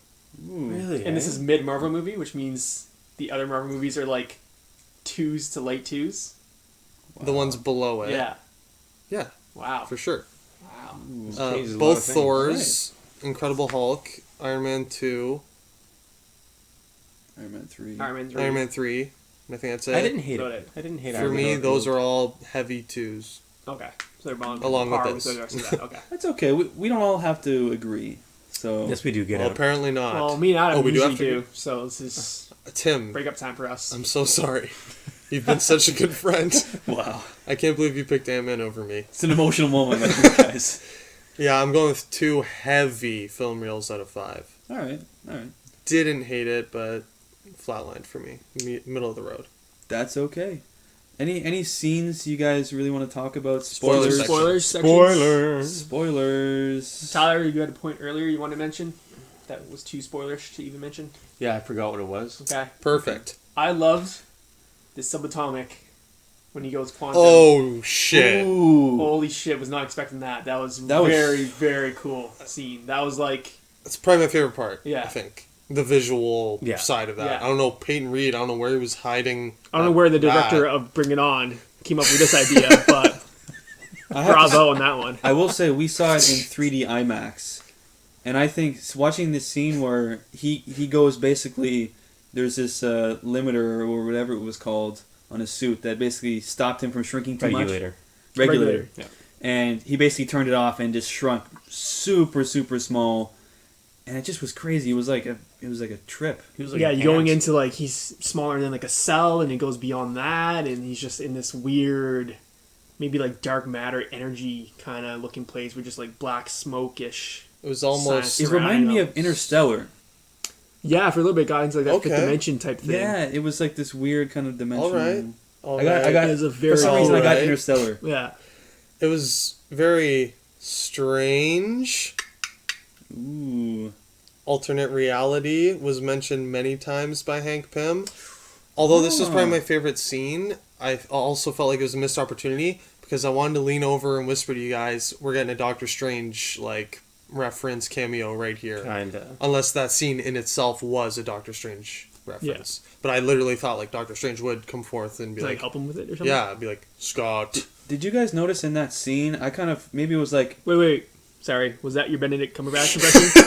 Ooh. Really? And this is mid-Marvel movie, which means the other Marvel movies are like 2s to late 2s. The ones below it. Yeah. Yeah, Wow. for sure. Wow. This changes a lot Both of things. Thors, Incredible Hulk, Iron Man 2, Iron Man 3. Iron Man 3. Iron Man 3. And I think that's it. I didn't hate Got it. it. I didn't hate For Iron me, Man. those are all heavy 2s. Okay. So they're on Along with par this. the rest of that. Okay. That's okay. We don't all have to agree. So Yes, we do get Well, out. apparently not. Well, me and Adam we do usually have to do, so this is Tim, breakup time for us. I'm so sorry. You've been such a good friend. wow, I can't believe you picked Ant-Man over me. it's an emotional moment, like you guys. Yeah, I'm going with 2 heavy film reels out of 5. All right. Didn't hate it, but flatlined for me. Middle of the road. That's okay. Any scenes you guys really want to talk about? Spoilers Spoilers. section. Spoilers. Tyler, you had a point earlier you wanted to mention that was too spoilerish to even mention. Yeah, I forgot what it was. Okay. Perfect. I loved the subatomic when he goes quantum. Oh, shit. Ooh. Holy shit! Was not expecting that. That was was- very very cool scene. That was like That's probably my favorite part, Yeah. I think. The visual Yeah. side of that. Yeah. I don't know, Peyton Reed, I don't know where he was hiding. I don't know where the director that. of Bring It On came up with this idea, but I have to bravo on that one. I will say we saw it in 3D IMAX, and I think watching this scene where he goes basically, there's this limiter or whatever it was called on his suit that basically stopped him from shrinking too Regulator. much. Regulator. Yeah. And he basically turned it off and just shrunk super small, and it just was crazy. It was like a trip. He was like Yeah, an you're going ant. into like he's smaller than like a cell, and it goes beyond that, and he's just in this weird, maybe like dark matter energy kind of looking place with just like black smoke-ish. It was almost... It reminded me of Interstellar. Yeah, for a little bit, got into like that Okay. fifth dimension type thing. Yeah, it was like this weird kind of dimension. All I got It is a very for some reason I got Alright. Interstellar. yeah. It was very strange. Ooh. Alternate reality was mentioned many times by Hank Pym. Although this was probably my favorite scene, I also felt like it was a missed opportunity because I wanted to lean over and whisper to you guys, we're getting a Doctor Strange like reference cameo right here. Kinda. Unless that scene in itself was a Doctor Strange reference. But I literally thought like Doctor Strange would come forth and be To like like, help him with it or something. yeah, I'd be like, Scott. Did you guys notice in that scene? I kind of maybe it was like Wait. Sorry, was that your Benedict Cumberbatch impression?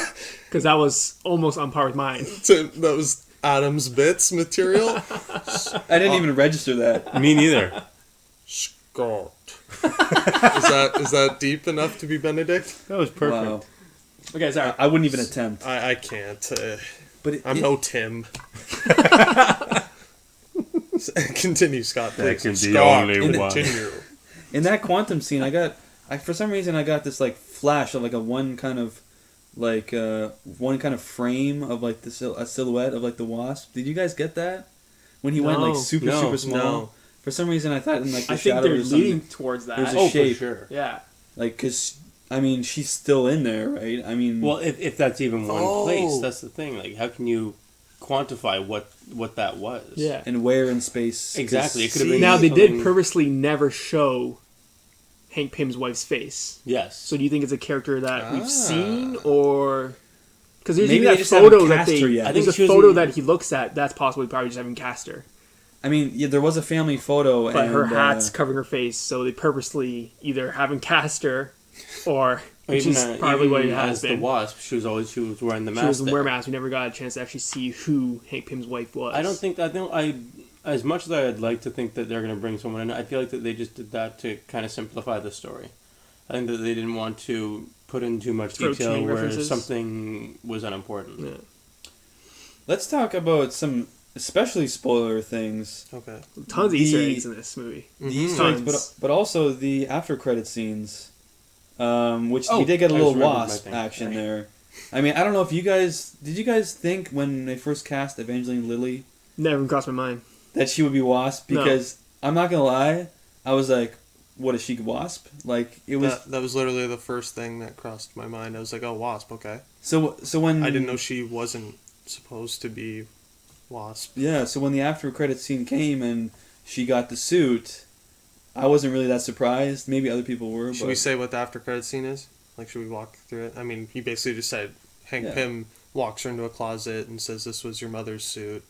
Because that was almost on par with mine. That was Adam's Bits material. I didn't even register that. Me neither. Scott. Is that deep enough to be Benedict? That was perfect. Wow. Okay, sorry. I wouldn't even attempt. I can't. But I'm no Tim. Continue, Scott. That Please. can be Scott, only one. continue. in that quantum scene, for some reason I got this like flash of like one kind of frame of like a silhouette of like the Wasp. Did you guys get that? When he went like No. super small. No. For some reason I thought in like the I think shadow they're or something. leading towards that. There's a Oh, shape. for sure. Yeah. Like, cause I mean she's still in there, right? I mean, Well, if that's even one Oh. place, that's the thing. Like, how can you quantify what that was? Yeah. and where in space? 'cause Exactly. It could have See, been Now, they something- did purposely never show Hank Pym's wife's face. Yes. So do you think it's a character that Ah. we've seen, or... Because there's Maybe even they that just haven't photo that cast they... her yet. I think There's a she was photo in- that he looks at, that's possibly probably just having cast her. I mean, yeah, there was a family photo, But and her hat's covering her face, so they purposely either haven't cast her, or... Which is probably what it has as the been. Wasp, she was wearing the mask. She was there. wear mask. We never got a chance to actually see who Hank Pym's wife was. I as much as I'd like to think that they're going to bring someone in, I feel like that they just did that to kind of simplify the story. I think that they didn't want to put in too much Throw detail chain where references. something was unimportant. Yeah. let's talk about some especially spoiler things. Okay. Tons of Easter The- eggs in this movie. The Easter eggs, Tons. but also the after credit scenes, which Oh, we did get a I little just remembered my Wasp thing. action Sorry. there. I mean, I don't know if did you guys think when they first cast Evangeline Lilly Never even crossed my mind. that she would be Wasp? No. Because I'm not gonna lie, I was like, what is she, Wasp? Like it was. That was literally the first thing that crossed my mind. I was like, oh, Wasp, okay. So when I didn't know she wasn't supposed to be Wasp. Yeah, so when the after credit scene came and she got the suit, I wasn't really that surprised. Maybe other people were. Should but we say what the after credit scene is? Like, should we walk through it? I mean, he basically just said Hank Yeah. Pym walks her into a closet and says, "This was your mother's suit."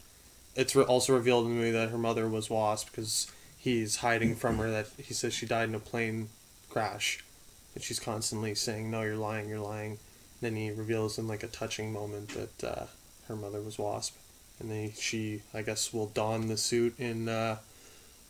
It's also revealed in the movie that her mother was Wasp because he's hiding from her that he says she died in a plane crash. And she's constantly saying, "No, you're lying, you're lying." Then he reveals in like a touching moment that her mother was Wasp. And then she, I guess, will don the suit in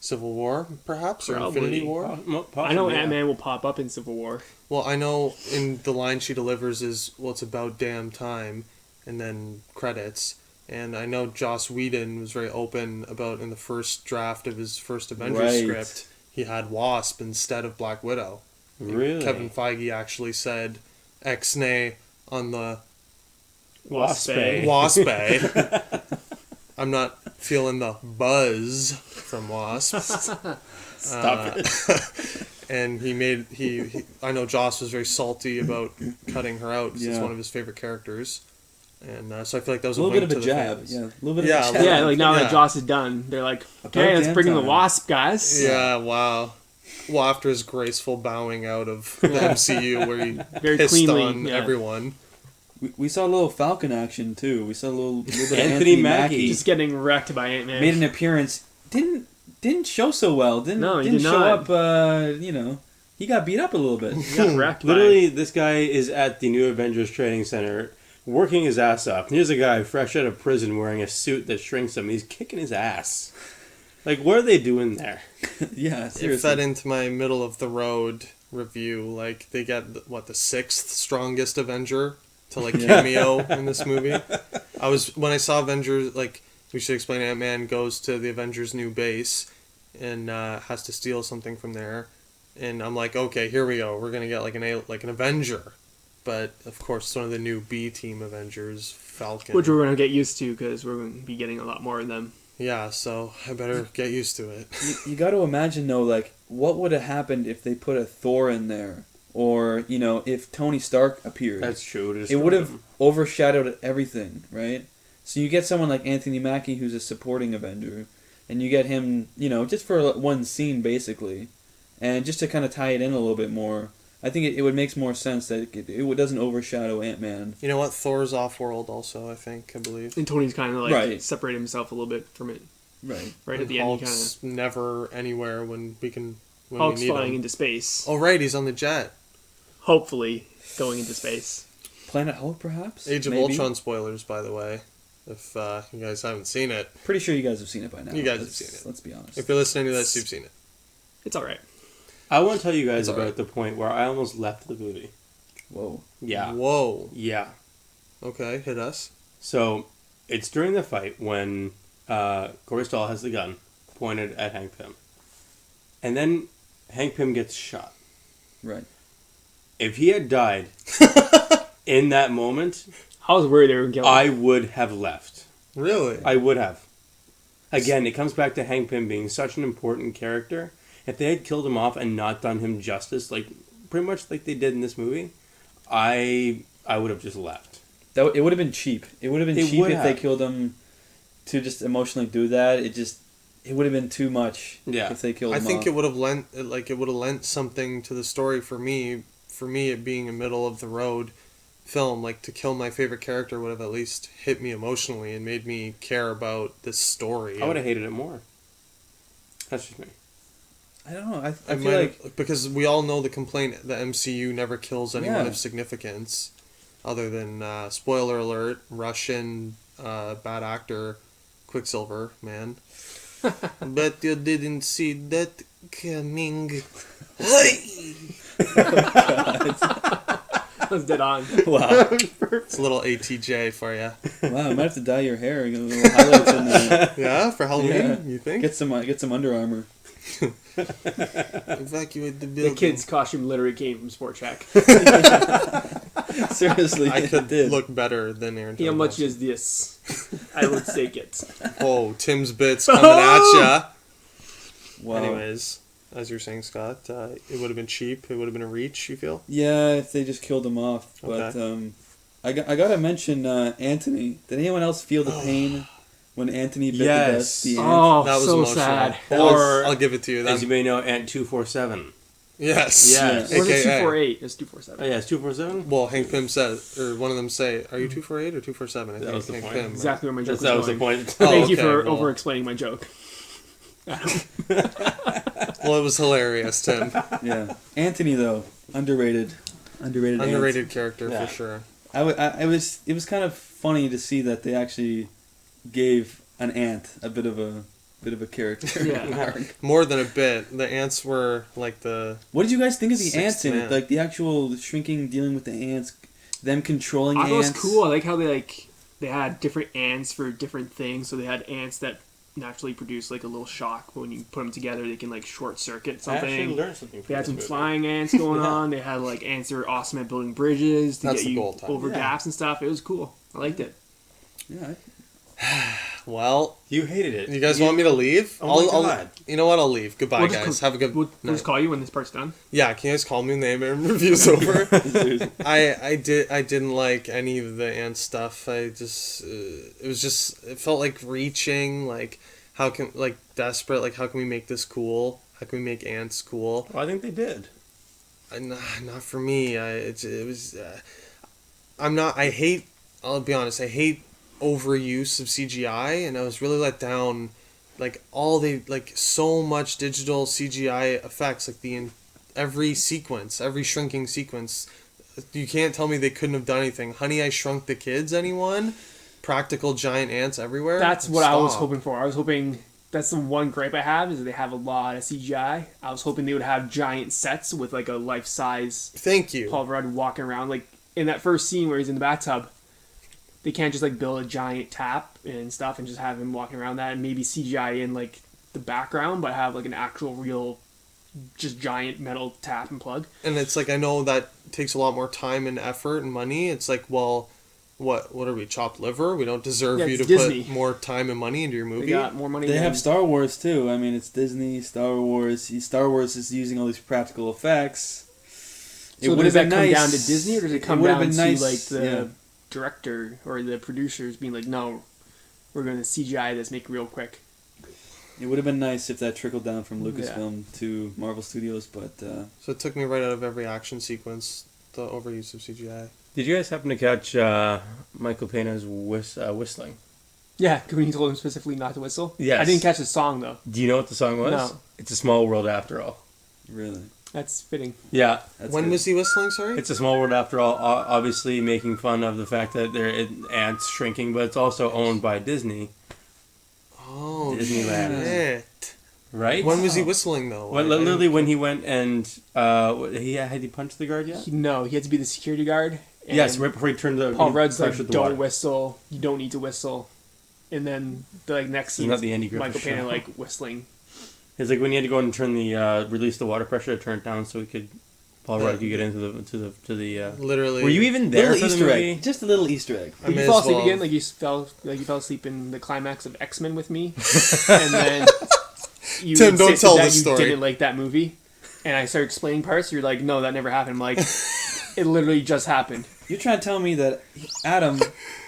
Civil War, perhaps, or Probably. Infinity War. I know Ant-Man will pop up in Civil War. Well, I know in the line she delivers is, "Well, it's about damn time," and then credits. And I know Joss Whedon was very open about in the first draft of his first Avengers script, he had Wasp instead of Black Widow. Really? And Kevin Feige actually said ex-nay on the Wasp. Wasp. I'm not feeling the buzz from Wasp. Stop it. And he I know Joss was very salty about cutting her out because it's one of his favorite characters. And so I feel like that was a little bit of a to the jab. fans. Yeah, a little bit of a jab. Yeah, like now Yeah. that Joss is done, they're like, About okay, let's damn bring in the time. Wasp, guys. Yeah, wow. Well, after his graceful bowing out of the MCU where he Very pissed cleanly, on yeah. everyone. We saw a little Falcon action too. We saw a little bit of Anthony Anthony Mackie. Mackie. Just getting wrecked by Ant-Man. Made an appearance. Didn't show so well. Didn't did show not. up. He got beat up a little bit. He got wrecked by Literally, this guy is at the new Avengers Training Center working his ass off. And here's a guy fresh out of prison wearing a suit that shrinks him. He's kicking his ass. Like, what are they doing there? Yeah, It seriously. fed into my middle of the road review. Like, they get, the sixth strongest Avenger to, like, cameo in this movie. When I saw Avengers, like, we should explain Ant-Man goes to the Avengers' new base and has to steal something from there. And I'm like, okay, here we go. We're going to get, like an Avenger. But, of course, it's one of the new B-team Avengers, Falcon. which we're going to get used to because we're going to be getting a lot more of them. Yeah, so I better get used to it. You got to imagine though, like what would have happened if they put a Thor in there, or if Tony Stark appeared. That's true. It would have overshadowed everything, right? So you get someone like Anthony Mackie, who's a supporting Avenger, and you get him, just for one scene basically, and just to kind of tie it in a little bit more. I think it would make more sense that it doesn't overshadow Ant-Man. You know what? Thor's off-world also, I believe. And Tony's kind of like Right. separated himself a little bit from it. Right. Right at the end, he kind Hulk's never anywhere when we of need Hulk's flying him. into space. Oh, right, he's on the jet. Hopefully going into space. Planet Hulk, perhaps? Age of Maybe? Ultron spoilers, by the way. If you guys haven't seen it. Pretty sure you guys have seen it by now. You guys have seen it. Let's be honest. If you're listening to this, you've seen it. It's all right. I want to tell you guys It's about alright. the point where I almost left the movie. Whoa. Yeah. Whoa. Yeah. Okay, hit us. So, it's during the fight when Corey Stoll has the gun pointed at Hank Pym. And then Hank Pym gets shot. Right. If he had died in that moment, I was worried they were going to kill him. I would have left. Really? I would have. Again, it comes back to Hank Pym being such an important character. If they had killed him off and not done him justice, like pretty much like they did in this movie, I would have just left. It would have been cheap. It would have been It cheap would if they have. killed him to just emotionally do that. It would have been too much Yeah. if they killed I him think off. it would have lent something to the story for me. For me, it being a middle of the road film, like to kill my favorite character would have at least hit me emotionally and made me care about this story. I would have hated it more. That's just me. I don't know. I I feel might like have, because we all know the complaint the MCU never kills anyone Yeah. of significance, other than spoiler alert, Russian bad actor Quicksilver man. Bet you didn't see that coming. I was dead on. wow, It's a little ATJ for you. wow. I might have to dye your hair and get a little highlights in there. Yeah, for Halloween, Yeah. you think? Get some Under Armour. Evacuate the The building. kid's costume literally came from Sport Check. Seriously, I could did. look better than Aaron. How Jones. much is this? I would take it. Oh, Tim's bits coming at ya. Wow. Anyways, as you're saying, Scott, it would have been cheap. It would have been a reach. You feel? Yeah, if they just killed him off. But Okay. I gotta mention Anthony. Did anyone else feel the pain when Anthony bit Yes. the ant? Oh, That was so emotional. sad. Or- I'll give it to you. As you may know, Ant 247. Yes. Yes. Or was it AKA. 248? It's 247. Oh, yeah, it's 247? Well, Hank Pym said, or one of them say, "Are you 248 or 247?" I That think was the Hank point. Pym. Exactly where my joke That was was the going. point. Thank you okay, for well. over-explaining my joke. Well, it was hilarious, Tim. Yeah. Anthony though, underrated ant. Character Yeah. for sure. It was kind of funny to see that they actually gave an ant a bit of a character. Yeah. arc. More than a bit. The ants were like the. What did you guys think of the Sixth ants in it? man. Like the actual shrinking, dealing with the ants, them controlling I thought it was ants. cool. I like how they had different ants for different things. So they had ants that naturally produce like a little shock, but when you put them together, they can like short circuit I actually something. learned something from They had this some movie. flying ants going on. They had like ants that are awesome at building bridges to That's get the you goal time. over Yeah. gaps and stuff. It was cool. I liked it. Yeah. Well, You hated it. you guys want me to leave? Oh my God. You know what? I'll leave. Goodbye, We'll just guys. co- Have a good. We'll night. just call you when this part's done. Yeah, can you guys call me when the A-Man review's over? I didn't like any of the ant stuff. I just it felt like reaching, like how can desperate, like how can we make this cool? How can we make ants cool? Well, I think they did. Not for me. I'll be honest. I hate overuse of CGI, and I was really let down. Like so much digital CGI effects, like every sequence, every shrinking sequence. You can't tell me they couldn't have done anything. Honey, I Shrunk the Kids. Anyone? Practical giant ants everywhere. That's what I was Stop. hoping for. I was hoping that's the one gripe I have is that they have a lot of CGI. I was hoping they would have giant sets with like a life-size Thank you. Paul Rudd walking around. Like in that first scene where he's in the bathtub, they can't just like build a giant tap and stuff and just have him walking around that and maybe CGI in like the background, but have like an actual real just giant metal tap and plug. And it's like, I know that takes a lot more time and effort and money. It's like, well, what are we, chopped liver? We don't deserve Yeah, you to it's Disney. put more time and money into your They movie? got more money. They than- have Star Wars too. I mean, it's Disney, Star Wars. Star Wars is using all these practical effects. So would've does that been come nice- down to Disney, or does it come would've down been to nice, like the yeah. director or the producers being like, no, we're going to CGI this, make it real quick? It would have been nice if that trickled down from Yeah. Lucasfilm to Marvel Studios, but So it took me right out of every action sequence, the overuse of CGI. Did you guys happen to catch Michael Pena's whistling? Yeah, when he told him specifically not to whistle. Yes. I didn't catch the song though. Do you know what the song was? No. It's A Small World After All. really, That's fitting. Yeah. that's When good. was he whistling, sorry? It's A Small World After All, obviously making fun of the fact that they're ants shrinking, but it's also owned by Disney, Oh, Disneyland. shit. right? When was he whistling, though? Well, literally when he went and had he punched the guard yet? He had to be the security guard. And Yes, right before he turned the Paul Rudd's like, pressured the don't water. whistle. You don't need to whistle. And then the next scene, not is the Andy Griffith Michael Pena show. like whistling. It's like when he had to go and turn the release the water pressure to turn it down so Paul Rudd could get into the. Literally. Were you even there little for Easter the egg, movie? just a little Easter egg. I Did may you fall as asleep well- again? Like you fell asleep in the climax of X-Men with me, and then you Tim, don't insisted tell that the you story. didn't like that movie, and I started explaining parts. You're like, no, that never happened. I'm like, it literally just happened You're trying to tell me that Adam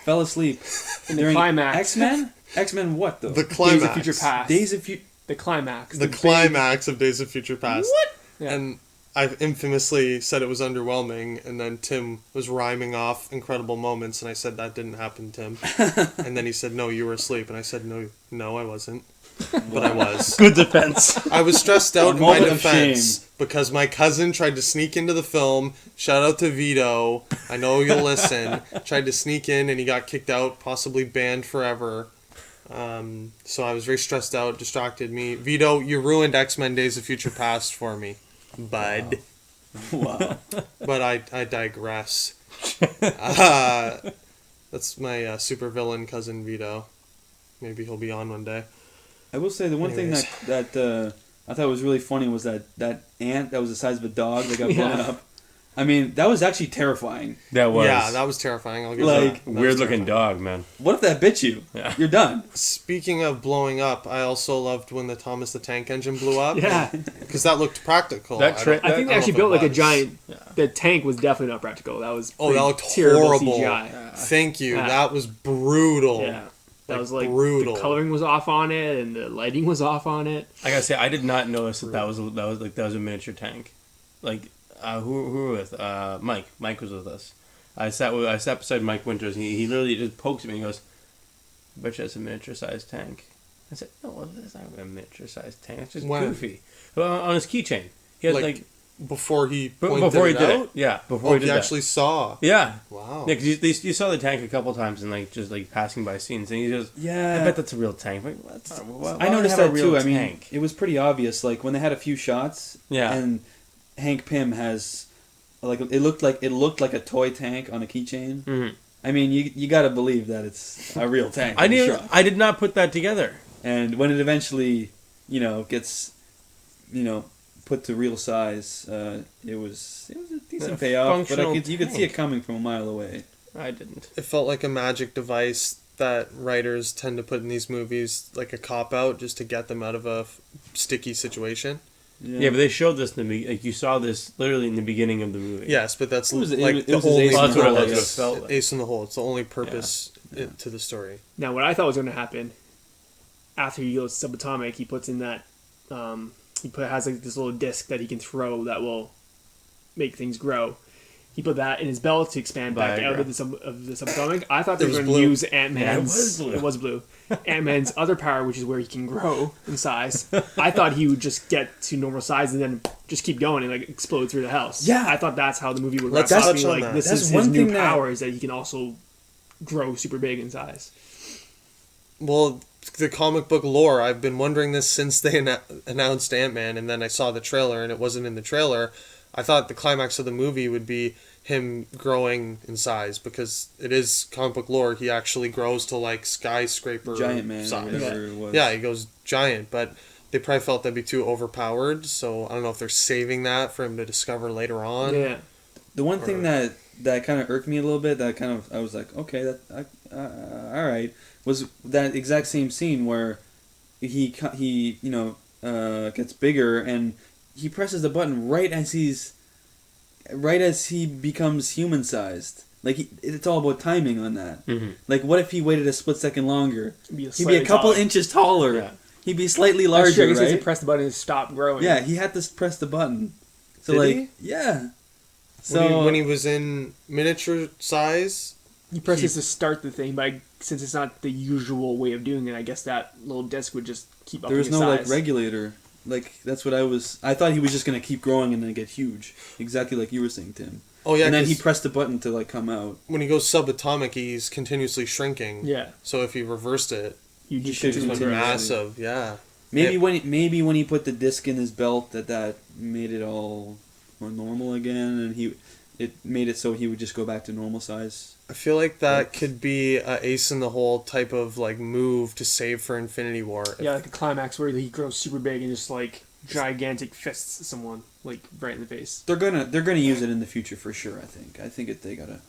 fell asleep in the during climax. X-Men? X-Men what, though? The Days climax. of Future Past. Days of Future... The climax. The big- climax of Days of Future Past. What? Yeah. And I infamously said it was underwhelming, and then Tim was rhyming off incredible moments, and I said that didn't happen, Tim. And then he said, no, you were asleep, and I said, no, I wasn't. But I was. Good defense. I was stressed out A in my moment of defense shame. because my cousin tried to sneak into the film. Shout out to Vito. I know you'll listen. Tried to sneak in, and he got kicked out, possibly banned forever. So I was very stressed out, distracted me. Vito, you ruined X-Men Days of Future Past for me, bud. Wow. But I digress. That's my supervillain cousin Vito. Maybe he'll be on one day. I will say the one Anyways. thing that I thought was really funny was that ant that was the size of a dog that got blown Yeah. up. I mean, that was actually terrifying. That was Yeah, that was terrifying. I'll give Like, you that. That was weird looking terrifying. dog, man. What if that bit you? Yeah. You're done. Speaking of blowing up, I also loved when the Thomas the Tank Engine blew up. Yeah. Because that looked practical. That I tra- don't- I think they don't actually know built if like it a giant. Yeah. The tank was definitely not practical. That was Oh, that pretty looked terrible horrible. CGI. Thank you. Yeah. That was brutal. Yeah, that Like, was like brutal. the coloring was off on it and the lighting was off on it. I gotta say, I did not notice that was a miniature tank. who were we with? Mike. Mike was with us. I sat beside Mike Winters. And he literally just pokes at me and goes, "I bet you that's a miniature-sized tank." I said, "No, that's not a miniature-sized tank. It's just goofy." Well, on his keychain, he has before he pointed did out? it. Yeah, before he did he that. actually saw. Yeah. Wow. Yeah, because you saw the tank a couple times and just passing by scenes, and he goes, Yeah. I bet that's a real tank. Like, I noticed that too. I mean, it was pretty obvious. Like when they had a few shots, Yeah. and Hank Pym has, like, it looked like a toy tank on a keychain. Mm-hmm. I mean, you got to believe that it's a real tank. I did not put that together. And when it eventually, gets, put to real size, it was a decent payoff. But you could see it coming from a mile away. I didn't. It felt like a magic device that writers tend to put in these movies, like a cop-out, just to get them out of a sticky situation. Yeah, but they showed this in the you saw this literally in the beginning of the movie. Yes, but that's it was the only. That's what it felt like. Ace in the hole. It's the only purpose to the story. Now, what I thought was going to happen after he goes subatomic, he puts in that has this little disc that he can throw that will make things grow. He put that in his belt to expand back out of the subatomic. I thought they were going to use Ant-Man's. It was blue. Ant-Man's other power, which is where he can grow in size. I thought he would just get to normal size and then just keep going and explode through the house. Yeah, I thought that's how the movie would Let's wrap up. touch on that. This That's is one his new thing power, is that he can also grow super big in size. Well, the comic book lore, I've been wondering this since they announced Ant-Man, and then I saw the trailer, and it wasn't in the trailer. I thought the climax of the movie would be him growing in size, because it is comic book lore. He actually grows to skyscraper Giant man size. it was. Yeah, he goes giant, but they probably felt that'd be too overpowered, so I don't know if they're saving that for him to discover later on. Yeah. The one thing that kind of irked me a little bit, I was like, okay, all right, was that exact same scene where he gets bigger and he presses the button right as he becomes human sized. It's all about timing on that. Mm-hmm. What if he waited a split second longer? He'd be a couple inches taller. Yeah. He'd be slightly larger, He says right? he pressed the button and stopped growing. Yeah, he had to press the button. So Did he? Yeah. When he was in miniature size, He presses to start the thing, but since it's not the usual way of doing it, I guess that little disc would just keep up. There was his no size. regulator. That's what I thought he was just gonna keep growing and then get huge, exactly like you were saying, Tim. oh yeah, And then he 'cause pressed the button to come out. when he goes subatomic, he's continuously shrinking. Yeah, So if he reversed it, you He just should he's continue. continue. massive. Yeah. Maybe when he put the disc in his belt, that made it all more normal again, and it made it so he would just go back to normal size. I feel like that could be a Ace in the Hole type of move to save for Infinity War. Yeah, like a climax where he grows super big and just gigantic fists someone right in the face. They're gonna use it in the future for sure. I think they gotta.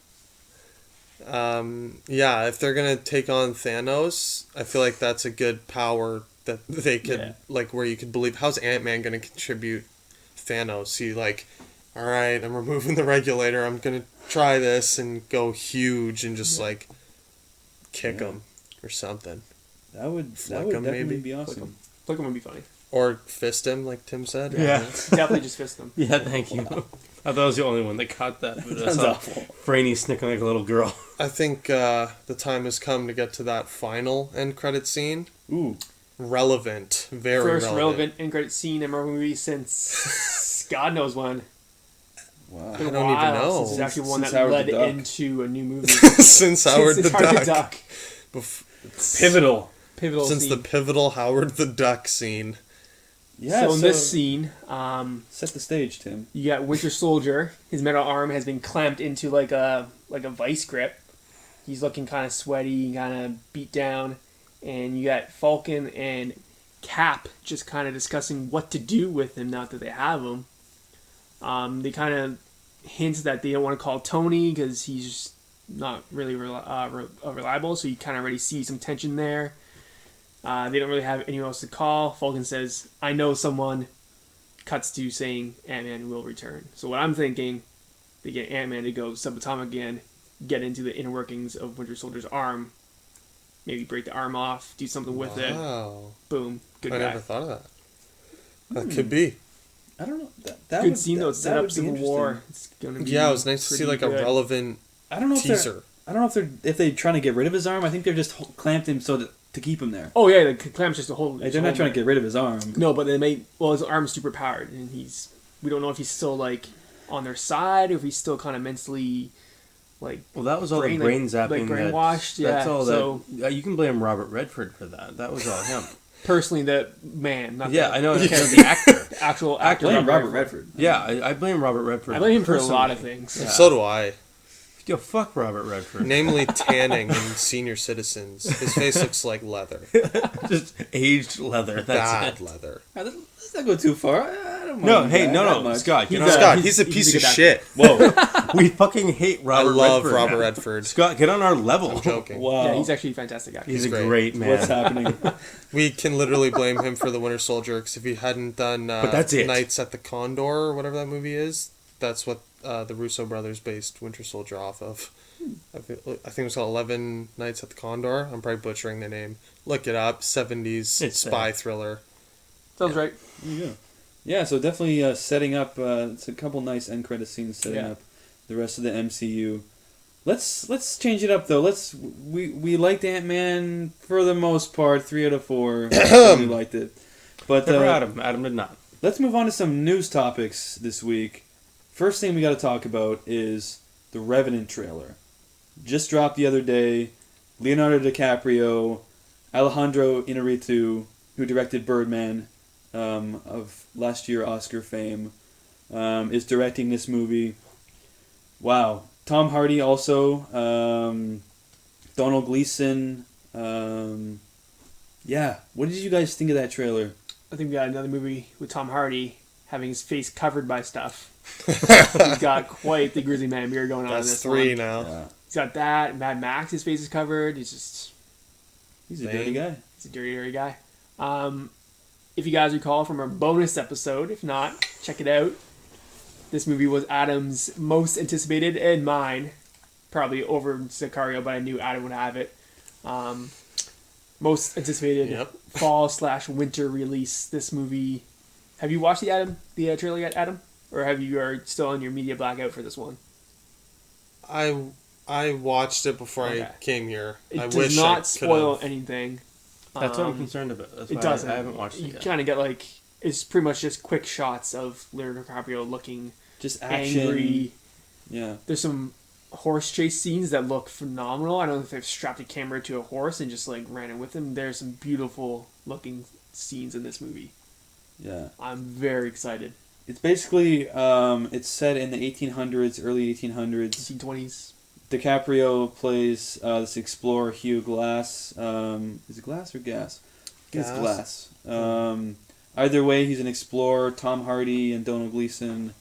Yeah, if they're gonna take on Thanos, I feel like that's a good power that they could where you could believe. How's Ant-Man gonna contribute Thanos? He all right, I'm removing the regulator. I'm gonna try this and go huge and just kick him or something. That would Flick him, definitely maybe. be awesome. Flick him would be funny. Or fist him, like Tim said. Yeah. Definitely just fist him. Yeah, thank you. I thought I was the only one that caught that. But Sounds I saw awful. Franny snickering like a little girl. I think the time has come to get to that final end credit scene. Ooh. Relevant. Very First relevant. end credit scene in a Marvel movie since God knows when. Wow. It's been I a don't even while know. since it's actually one Since that Howard led the Duck. into a new movie. Since Howard the Howard Duck. Pivotal. Pivotal Since scene. the pivotal Howard the Duck scene. Yeah. So in this scene, set the stage, Tim. you got Winter Soldier. His metal arm has been clamped into like a vice grip. He's looking kind of sweaty, kind of beat down, and you got Falcon and Cap just kind of discussing what to do with him now that they have him. They kind of hint that they don't want to call Tony because he's just not really reliable, so you kind of already see some tension there. They don't really have anyone else to call. Falcon says, I know someone. Cuts to saying Ant-Man will return. So what I'm thinking, they get Ant-Man to go subatomic again, get into the inner workings of Winter Soldier's arm, maybe break the arm off, do something with it. Wow. Boom. Good I guy. never thought of that. That could be. I don't know. That Good would, scene though. that Set would up be Civil interesting. War. It's gonna be. Yeah, it was nice to see pretty like a good. relevant I don't know if teaser. I don't know if they're trying to get rid of his arm. I think they're just clamped him so to keep him there. Oh yeah, the clam's just a whole. Like, they're not trying to get rid of his arm. No, but they may. Well, his arm's super powered, and we don't know if he's still like on their side or if he's still kind of mentally, like. Well, that was all the brain, brain like zapping. brainwashed. That's yeah. all So you can blame Robert Redford for that. That was all him. personally, the man, not Yeah, the, I know. The actor. the actual I actor. blame Robert Redford. Yeah, I blame Robert Redford. I blame him for a personally. lot of things. Yeah. So do I. Yo, fuck Robert Redford. Namely, tanning in senior citizens. His face looks like leather. Just aged leather. That's Bad it. leather. Let's not go too far. I don't mind No, hey, that no, much. Scott. Get He's on, Scott, he's a piece of good actor. shit. Whoa, we fucking hate I Robert love Redford. Robert Redford. Scott, get on our level. I'm joking. Wow. Yeah, he's actually a fantastic actor. He's a great. great man. What's happening? We can literally blame him for the Winter Soldier because if he hadn't done But that's it. Knights at the Condor or whatever that movie is, that's what the Russo brothers based Winter Soldier off of. I think it was called 11 Nights at the Condor. I'm probably butchering the name. Look it up. 70s It's spy thriller. Sounds right. Yeah. Yeah, so definitely setting up. It's a couple nice end credit scenes setting Yeah. up the rest of the MCU. Let's change it up though. We liked Ant-Man for the most part. 3 out of 4. We liked it, but Never Adam. Adam did not. let's move on to some news topics this week. First thing we got to talk about is the Revenant trailer. Just dropped the other day. Leonardo DiCaprio, Alejandro Inarritu, who directed Birdman, of last year Oscar fame, is directing this movie. Wow. Tom Hardy also, Donald Gleason. Yeah. What did you guys think of that trailer? I think we got another movie with Tom Hardy having his face covered by stuff. He's got quite the grizzly man beard going on in That's this 3 one. now. Yeah. He's got that. Mad Max, his face is covered. He's He's a dirty guy. a dirty, dirty guy. If you guys recall from our bonus episode, if not, check it out. This movie was Adam's most anticipated and mine, probably over Sicario, but I knew Adam would have it. Most anticipated Yep. fall/winter release. This movie. Have you watched the trailer yet, Adam? Or are you still on your media blackout for this one? I watched it before Okay. I came here. It I does wish not I spoil could've. anything. That's what I'm concerned about. That's why It doesn't. I haven't watched it You yet. kind of get like it's pretty much just quick shots of Leonardo DiCaprio looking Just action. angry. Yeah. There's some horse chase scenes that look phenomenal. I don't know if they've strapped a camera to a horse and just like ran it with him. There's some beautiful looking scenes in this movie. Yeah. I'm very excited. It's basically, it's set in the 1800s, early 1800s. 1920s. DiCaprio plays this explorer, Hugh Glass. Is it Glass or Gas? I think it's Gas. Glass. Either way, he's an explorer. Tom Hardy and Donald Gleason.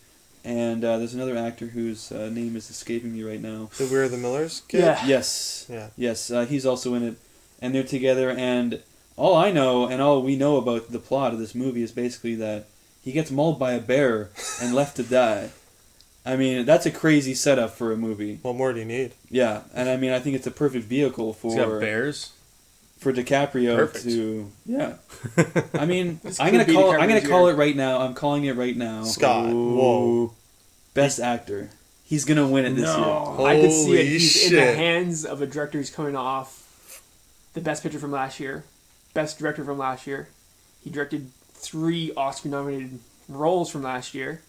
And there's another actor whose name is escaping me right now. The We're the Millers kid? Yeah. Yes. Yeah. Yes, he's also in it. And they're together, and all I know and all we know about the plot of this movie is basically that he gets mauled by a bear and left to die. I mean, that's a crazy setup for a movie. What more do you need? Yeah, and I mean, I think it's a perfect vehicle He's got for bears. DiCaprio Perfect. to I mean, This I'm could gonna be call DiCaprio's it right now. I'm calling it right now. Scott. Whoa. Best actor. He's gonna win it this year. I could see it. Holy He's in the shit. hands of a director who's coming off the best picture from last year, best director from last year. He directed 3 Oscar-nominated roles from last year.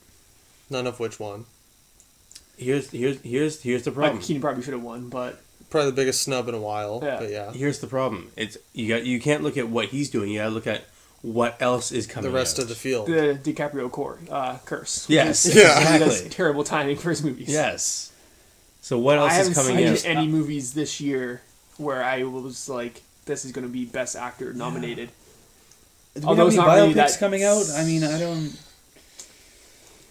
None of which won. Here's the Michael problem. Keaton probably should have won, but Probably the biggest snub in a while. Yeah. But yeah. Here's the problem. It's you can't look at what he's doing. You gotta look at what else is coming. The rest out. of the field. the DiCaprio curse. Yes, Which is- Yeah. That's exactly. terrible timing for his movies. Yes. So what else I haven't is coming seen out? any movies this year where I was like, this is going to be Best Actor nominated. Do we Although have it's any not really biopics that- coming out? I mean, I don't.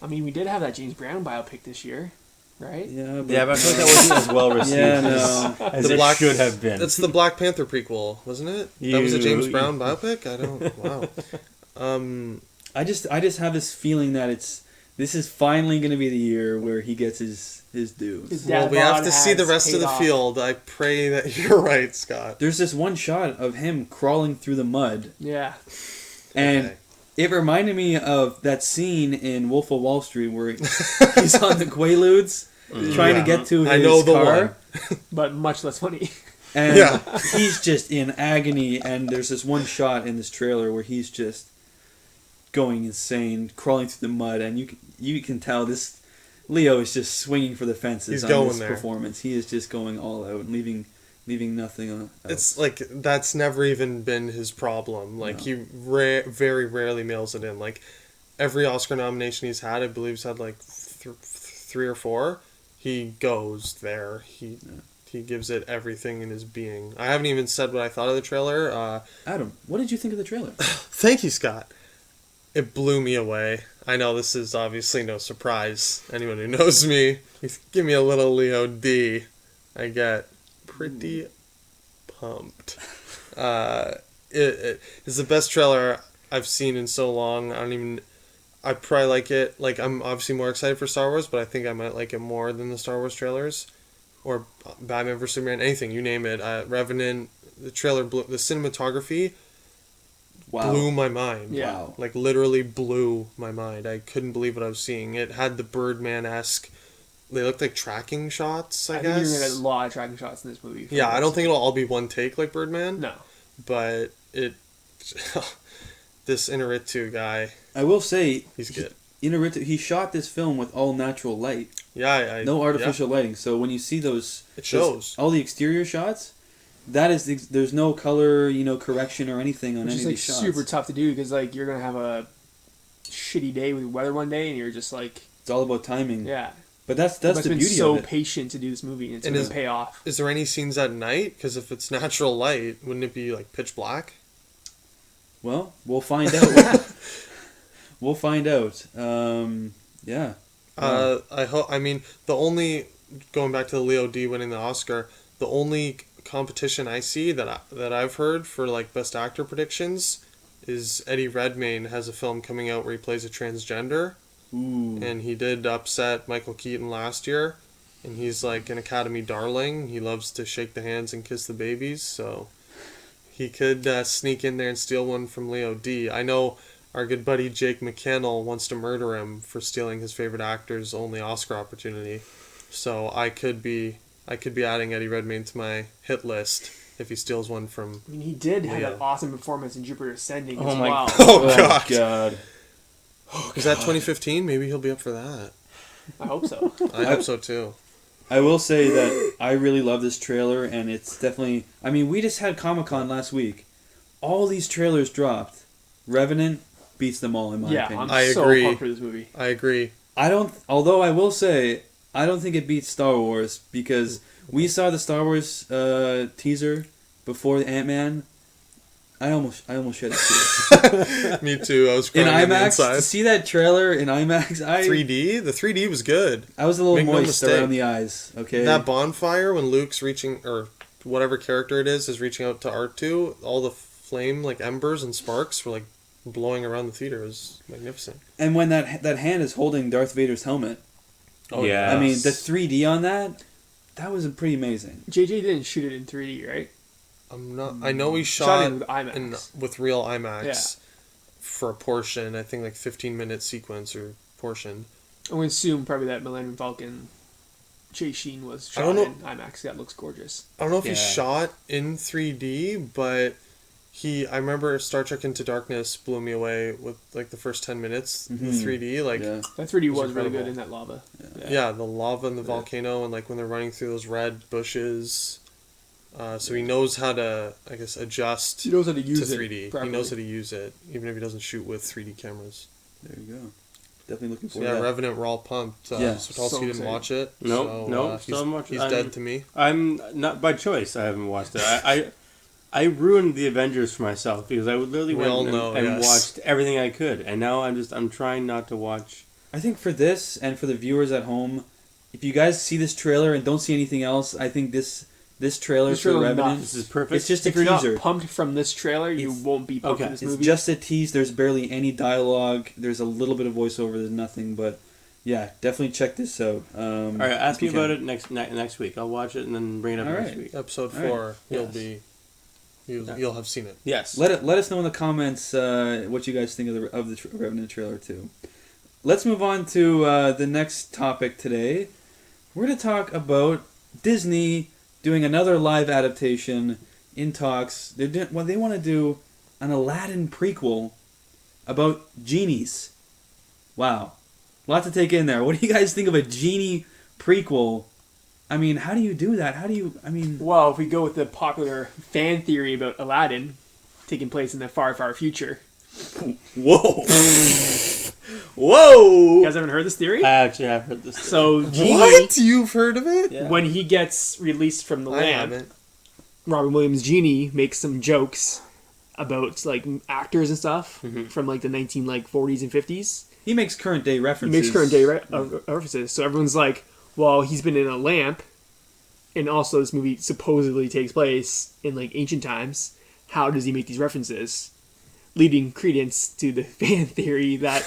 I mean, we did have that James Brown biopic this year, right? Yeah, but, Yeah, but I feel like that wasn't as well received Yeah, no. as The it Black- should have been. That's the Black Panther prequel, wasn't it? That was a James Brown biopic? I don't... Wow. I just have this feeling that this is finally going to be the year where he gets his dues. His Well, dad we have bod to see the has rest of paid the off. field. I pray that you're right, Scott. There's this one shot of him crawling through the mud, Yeah. and Okay. It reminded me of that scene in Wolf of Wall Street where he's on the Quaaludes trying to get to his car. But much less funny. And he's just in agony, and there's this one shot in this trailer where he's just going insane, crawling through the mud, and you can tell this Leo is just swinging for the fences on this performance. He is just going all out, leaving nothing on. It's like that's never even been his problem. Like he very rarely mails it in. Like every Oscar nomination he's had, I believe he's had like 3 or 4. He goes there. He gives it everything in his being. I haven't even said what I thought of the trailer. Adam, what did you think of the trailer? Thank you, Scott. It blew me away. I know this is obviously no surprise. Anyone who knows me, give me a little Leo D. I get pretty pumped. It is the best trailer I've seen in so long. I probably like it. Like, I'm obviously more excited for Star Wars, but I think I might like it more than the Star Wars trailers. Or Batman vs. Superman, anything, you name it. Revenant, the trailer, the cinematography blew my mind. Yeah. Wow. Like, literally blew my mind. I couldn't believe what I was seeing. It had the Birdman-esque, they looked like tracking shots, I guess. I think you're going to get a lot of tracking shots in this movie. Yeah, I don't think it'll all be one take like Birdman. No. But this Inarritu guy, I will say, he's good. He shot this film with all natural light. Yeah, no artificial lighting. So when you see it shows all the exterior shots. There's no color, correction or anything on any of these shots. Super tough to do because you're gonna have a shitty day with weather one day, and you're just like it's all about timing. Yeah, but that's the beauty of it. So patient to do this movie, and it's gonna pay off. Is there any scenes at night? Because if it's natural light, wouldn't it be like pitch black? Well, we'll find out. We'll find out. Yeah. I hope. I mean, going back to the Leo D winning the Oscar, the only competition I see that I've heard for like best actor predictions is Eddie Redmayne has a film coming out where he plays a transgender. Ooh. And he did upset Michael Keaton last year, and he's like an Academy darling. He loves to shake the hands and kiss the babies, so he could sneak in there and steal one from Leo D. I know our good buddy Jake McCannell wants to murder him for stealing his favorite actor's only Oscar opportunity. So I could be adding Eddie Redmayne to my hit list if he steals one from. I mean, he did have an awesome performance in Jupiter Ascending as my well. Oh God. Is that 2015? Maybe he'll be up for that. I hope so. I hope so too. I will say that I really love this trailer, and it's definitely. I mean, we just had Comic-Con last week. All these trailers dropped. Revenant beats them all in my opinion. I agree. So pumped for this movie. I agree. Although I will say, I don't think it beats Star Wars because we saw the Star Wars teaser before the Ant-Man. I almost shed a tear. Me too. I was crying in on the IMAX. inside. To see that trailer in IMAX, 3D. The 3D was good. I was a little Make no moist mistake. around the eyes. Okay. That bonfire when Luke's reaching, or whatever character it is reaching out to R2, all the flame like embers and sparks were like blowing around the theater. It was magnificent. And when that hand is holding Darth Vader's helmet. Oh yeah. I mean, the 3D on that was pretty amazing. JJ didn't shoot it in 3D, right? I know he shot it with IMAX. with real IMAX for a portion. I think like 15-minute sequence or portion. I would assume probably that Millennium Falcon chase scene was shot in IMAX. That looks gorgeous. I don't know if he shot in 3D, but I remember Star Trek Into Darkness blew me away with like the first 10 minutes in 3D. Like that 3D was really good in that lava. Yeah, the lava and the volcano, and like when they're running through those red bushes. So he knows how to, I guess, adjust. He knows how to use 3D. Properly. He knows how to use it, even if he doesn't shoot with 3D cameras. There you go. Definitely looking forward to that. Revenant, we're all pumped. Sotolsky didn't watch it. Nope. He's dead to me. I'm not by choice. I haven't watched it. I ruined the Avengers for myself because I literally went and watched everything I could, and now I'm trying not to watch. I think for this and for the viewers at home, if you guys see this trailer and don't see anything else, I think this trailer for Revenant, this is perfect. It's just a teaser. teaser. You're not pumped from this trailer, you won't be pumped from this movie. It's just a tease. There's barely any dialogue. There's a little bit of voiceover. There's nothing, but yeah, definitely check this out. All right, ask me about it next week. I'll watch it and then bring it up next week. Episode 4, you'll you'll have seen it. Yes. Let us know in the comments what you guys think of the Revenant trailer too. Let's move on to the next topic today. We're going to talk about Disney doing another live adaptation in talks. They want to do an Aladdin prequel about genies. Wow. A lot to take in there. What do you guys think of a Genie prequel? I mean, how do you do that? Well, if we go with the popular fan theory about Aladdin taking place in the far, far future. Whoa. Whoa! You guys haven't heard this theory? I actually have heard this. So, Genie, What? You've heard of it? Yeah. when he gets released from the I lamp, haven't. Robin Williams' Genie makes some jokes about like actors and stuff from like the 40s and 50s. He makes current day He references. makes current day references. So everyone's like, well, he's been in a lamp, and also this movie supposedly takes place in like ancient times. How does he make these references? Leading credence to the fan theory that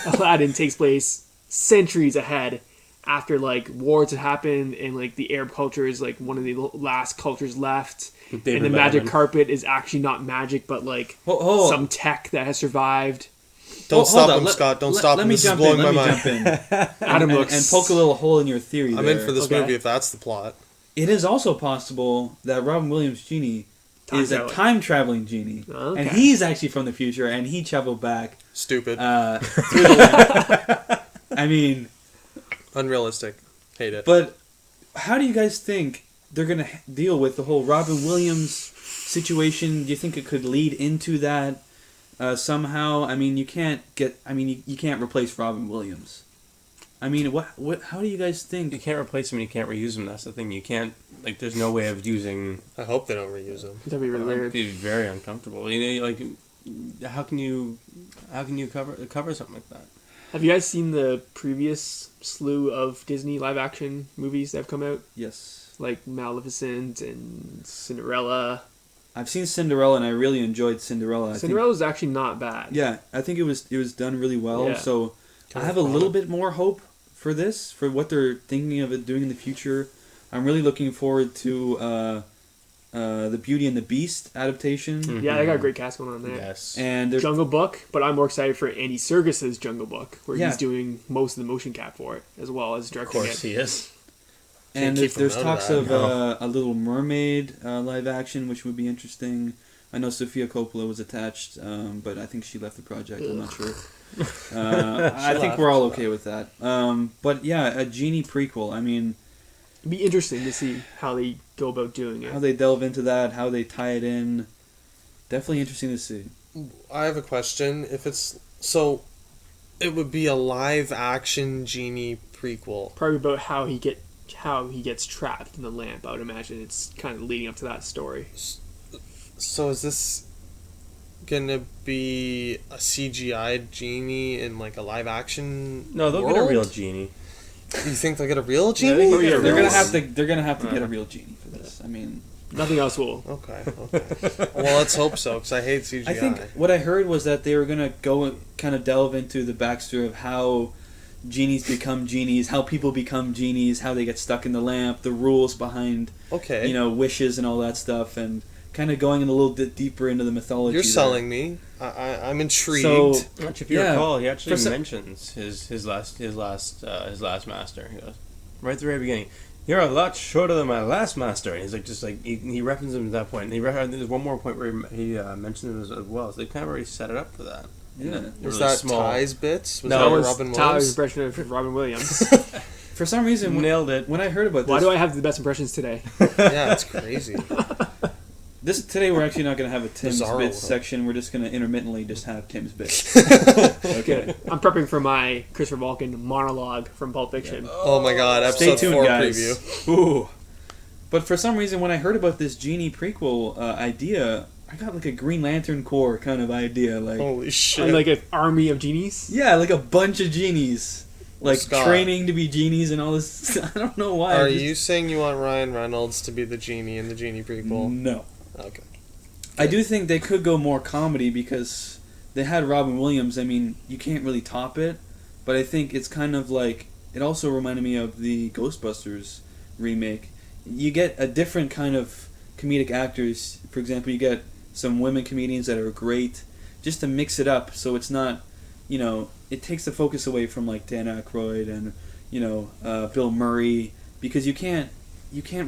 Aladdin takes place centuries ahead, after like wars had happened and like the Arab culture is like one of the last cultures left, and the magic carpet is actually not magic but like some tech that has survived. Don't stop him, Scott. Don't stop him. Let me This is jump blowing in. my Let me mind. jump in. Adam and, looks and poke a little hole in your theory. I'm there. in for this Okay. movie if that's the plot. It is also possible that Robin Williams' Genie is a time-traveling genie. Okay. And he's actually from the future, and he traveled back Stupid. through the lamp. I mean... Unrealistic. Hate it. But how do you guys think they're going to deal with the whole Robin Williams situation? Do you think it could lead into that somehow? I mean, you can't replace Robin Williams. I mean, what? How do you guys think? You can't replace him and you can't reuse him. That's the thing. You can't, like, there's no way of using... I hope they don't reuse him. That'd be really It'd weird. be very uncomfortable. You know, like, how can you cover something like that? Have you guys seen the previous slew of Disney live action movies that have come out? Yes. Like Maleficent and Cinderella. I've seen Cinderella, and I really enjoyed Cinderella. Cinderella's actually not bad. Yeah, I think it was done really well. Yeah. So I have a little bit more hope for this, for what they're thinking of it doing in the future. I'm really looking forward to the Beauty and the Beast adaptation. Mm-hmm. Yeah, they got a great cast going on there. Yes. And there's Jungle Book, but I'm more excited for Andy Serkis's Jungle Book, where Yeah. he's doing most of the motion cap for it, as well as Of directing course it. he is. And Can't keep there's them out talks of of a Little Mermaid live action, which would be interesting. I know Sofia Coppola was attached, but I think she left the project. I'm not sure. I think we're all okay with that. But yeah, a Genie prequel. I mean, It'd be interesting to see how they go about doing it. how they delve into that, how they tie it in. Definitely interesting to see. I have a question. If it's... So, it would be a live-action Genie prequel. Probably about how he gets trapped in the lamp. I would imagine it's kind of leading up to that story. So is this gonna be a CGI Genie in like a live action? No, they'll get a real genie. You think they'll get a real Yeah, Genie? they can get a They're real gonna have one. to. They're gonna have to get a real Genie for this. I mean, Nothing else will. Okay. Well, let's hope so, because I hate CGI. I think what I heard was that they were gonna go kind of delve into the backstory of how genies become genies, how people become genies, how they get stuck in the lamp, the rules behind Okay. wishes and all that stuff, and kind of going in a little bit deeper into the mythology. You're there. selling me. I'm intrigued. So Which, if you Yeah. recall, he actually For some- mentions his last master. He goes right at the very beginning. You're a lot shorter than my last master. And he's like, he references him at that point. And there's one more point where he mentions him as well. So they kind of already set it up for that. yeah. was really that small. Ty's bits? Was No, that That was Robin Tyler's Williams? impression of Robin Williams. For some reason, Nailed it. when I heard about this, Why do I have the best impressions today? Yeah, it's crazy. today we're actually not going to have a Tim's Bizarro. Bits section. We're just going to intermittently just have Tim's Bits. Okay. I'm prepping for my Christopher Walken monologue from Pulp Fiction. Oh my god, Stay episode tuned, 4 guys. preview. Ooh. But for some reason, when I heard about this Genie prequel idea, I got like a Green Lantern Corps kind of idea. Like, Holy shit. And like an army of genies. yeah, like a bunch of genies. Like Scott. training to be genies and all this. I don't know why. Are you saying you want Ryan Reynolds to be the Genie in the Genie prequel? No. Okay. I do think they could go more comedy because they had Robin Williams. I mean, you can't really top it. But I think it's kind of like... It also reminded me of the Ghostbusters remake. You get a different kind of comedic actors. For example, you get some women comedians that are great, just to mix it up so it's not, it takes the focus away from like Dan Aykroyd and Bill Murray, because you can't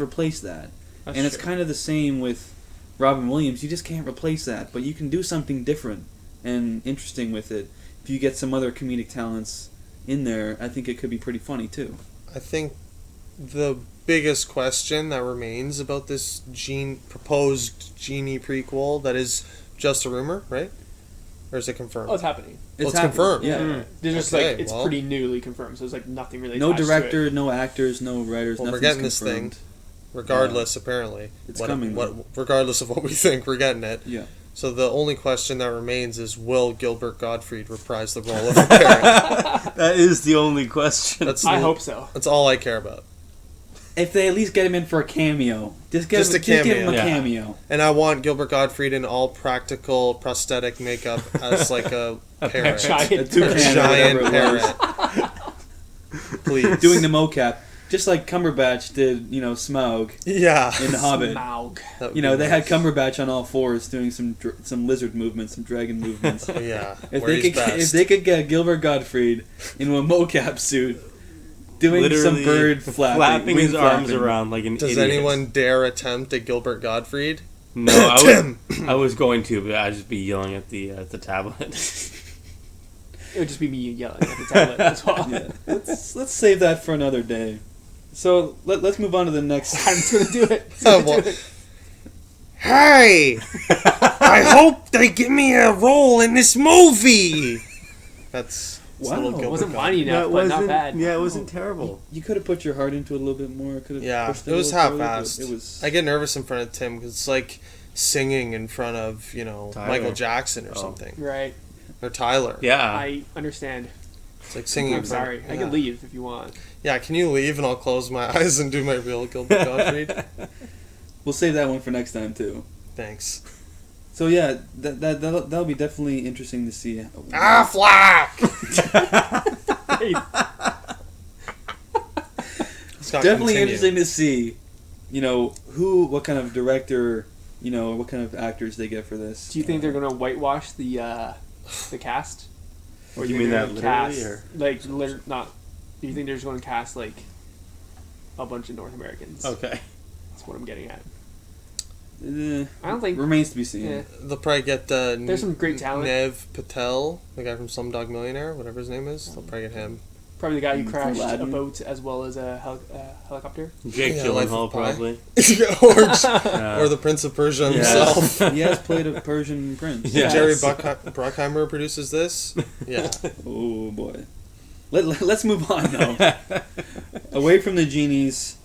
replace that. That's and it's true. kind of the same with Robin Williams. You just can't replace that, but you can do something different and interesting with it. If you get some other comedic talents in there, I think it could be pretty funny too. I think the biggest question that remains about this proposed Genie prequel, that is just a rumor, right? Or is it confirmed? Oh, it's happening. It's happening. confirmed. Yeah. Yeah. There's just Okay, it's well. pretty newly confirmed, so there's like nothing really. No attached to director, it. no actors, no writers. Well, we're nothing's getting this confirmed. thing. Regardless, apparently. It's coming, though. Regardless of what we think, we're getting it. Yeah. So the only question that remains is, will Gilbert Gottfried reprise the role of the parent? That is the only question. I hope so. That's all I care about. If they at least get him in for a cameo, just give him a Yeah. cameo. And I want Gilbert Gottfried in all practical prosthetic makeup as like a parrot. Giant A toucan, or Giant whatever it was. parrot. Please. Doing the mocap, just like Cumberbatch did, Smaug Yeah. in The Hobbit. Smaug. That would be They had nice. Cumberbatch on all fours doing some lizard movements, some dragon movements. Yeah. If where they he's could, best. if they could get Gilbert Gottfried into a mocap suit, doing Literally some bird flapping, flapping wing his arms flapping. around like an Does idiot. anyone dare attempt a Gilbert Gottfried? No, I was going to, but I'd just be yelling at the tablet. It would just be me yelling at the tablet as well. Yeah. Let's save that for another day. So let's move on to the next. I'm gonna do it. Oh, well. Hey! I hope they give me a role in this movie! That's Wow. little It Gilbert wasn't Gottfried. whiny enough, but not bad. Yeah, it wasn't terrible. You could have put your heart into it a little bit more. Could have Yeah, pushed it was a little further, but half-assed. It was. I get nervous in front of Tim because it's like singing in front of, Tyler. Michael Jackson or Oh. something. Right. Or Tyler. Yeah. I understand. It's like singing I'm in front sorry. of, I yeah. can leave if you want. Yeah, can you leave and I'll close my eyes and do my real Gilbert Gottfried? We'll save that one for next time too. Thanks. So yeah, that'll be definitely interesting to see. Affleck! Hey, Scott, Definitely continue. interesting to see, what kind of director, what kind of actors they get for this. do you think they're gonna whitewash the cast? Or You do mean they're that gonna literally, cast, not? Do you think they're just going to cast like a bunch of North Americans? Okay. That's what I'm getting at. I don't think- remains to be seen. Yeah. They'll probably get There's some great talent. Nev Patel, the guy from Slumdog Millionaire, whatever his name is. They'll probably get him. Probably the guy who For crashed a Aladdin. boat as well as a helicopter. Jake Yeah, Life Gyllenhaal, of Pi. probably. Or the Prince of Persia Yeah. himself. He has played a Persian prince. Yeah. Jerry Yes. Bruckheimer produces this. Yeah. Oh boy. Let's move on though. Away from the genies,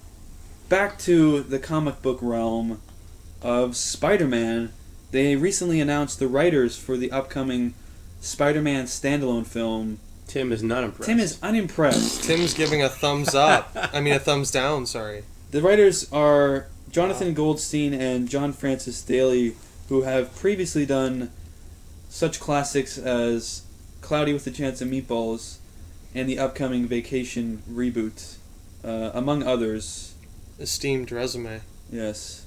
back to the comic book realm of Spider-Man. They recently announced the writers for the upcoming Spider-Man standalone film. Tim is not impressed. Tim is unimpressed. Tim's giving a thumbs up. I mean, a thumbs down, sorry. The writers are Jonathan Goldstein and John Francis Daly, who have previously done such classics as Cloudy with a Chance of Meatballs and the upcoming Vacation reboot, among others. Esteemed resume. Yes.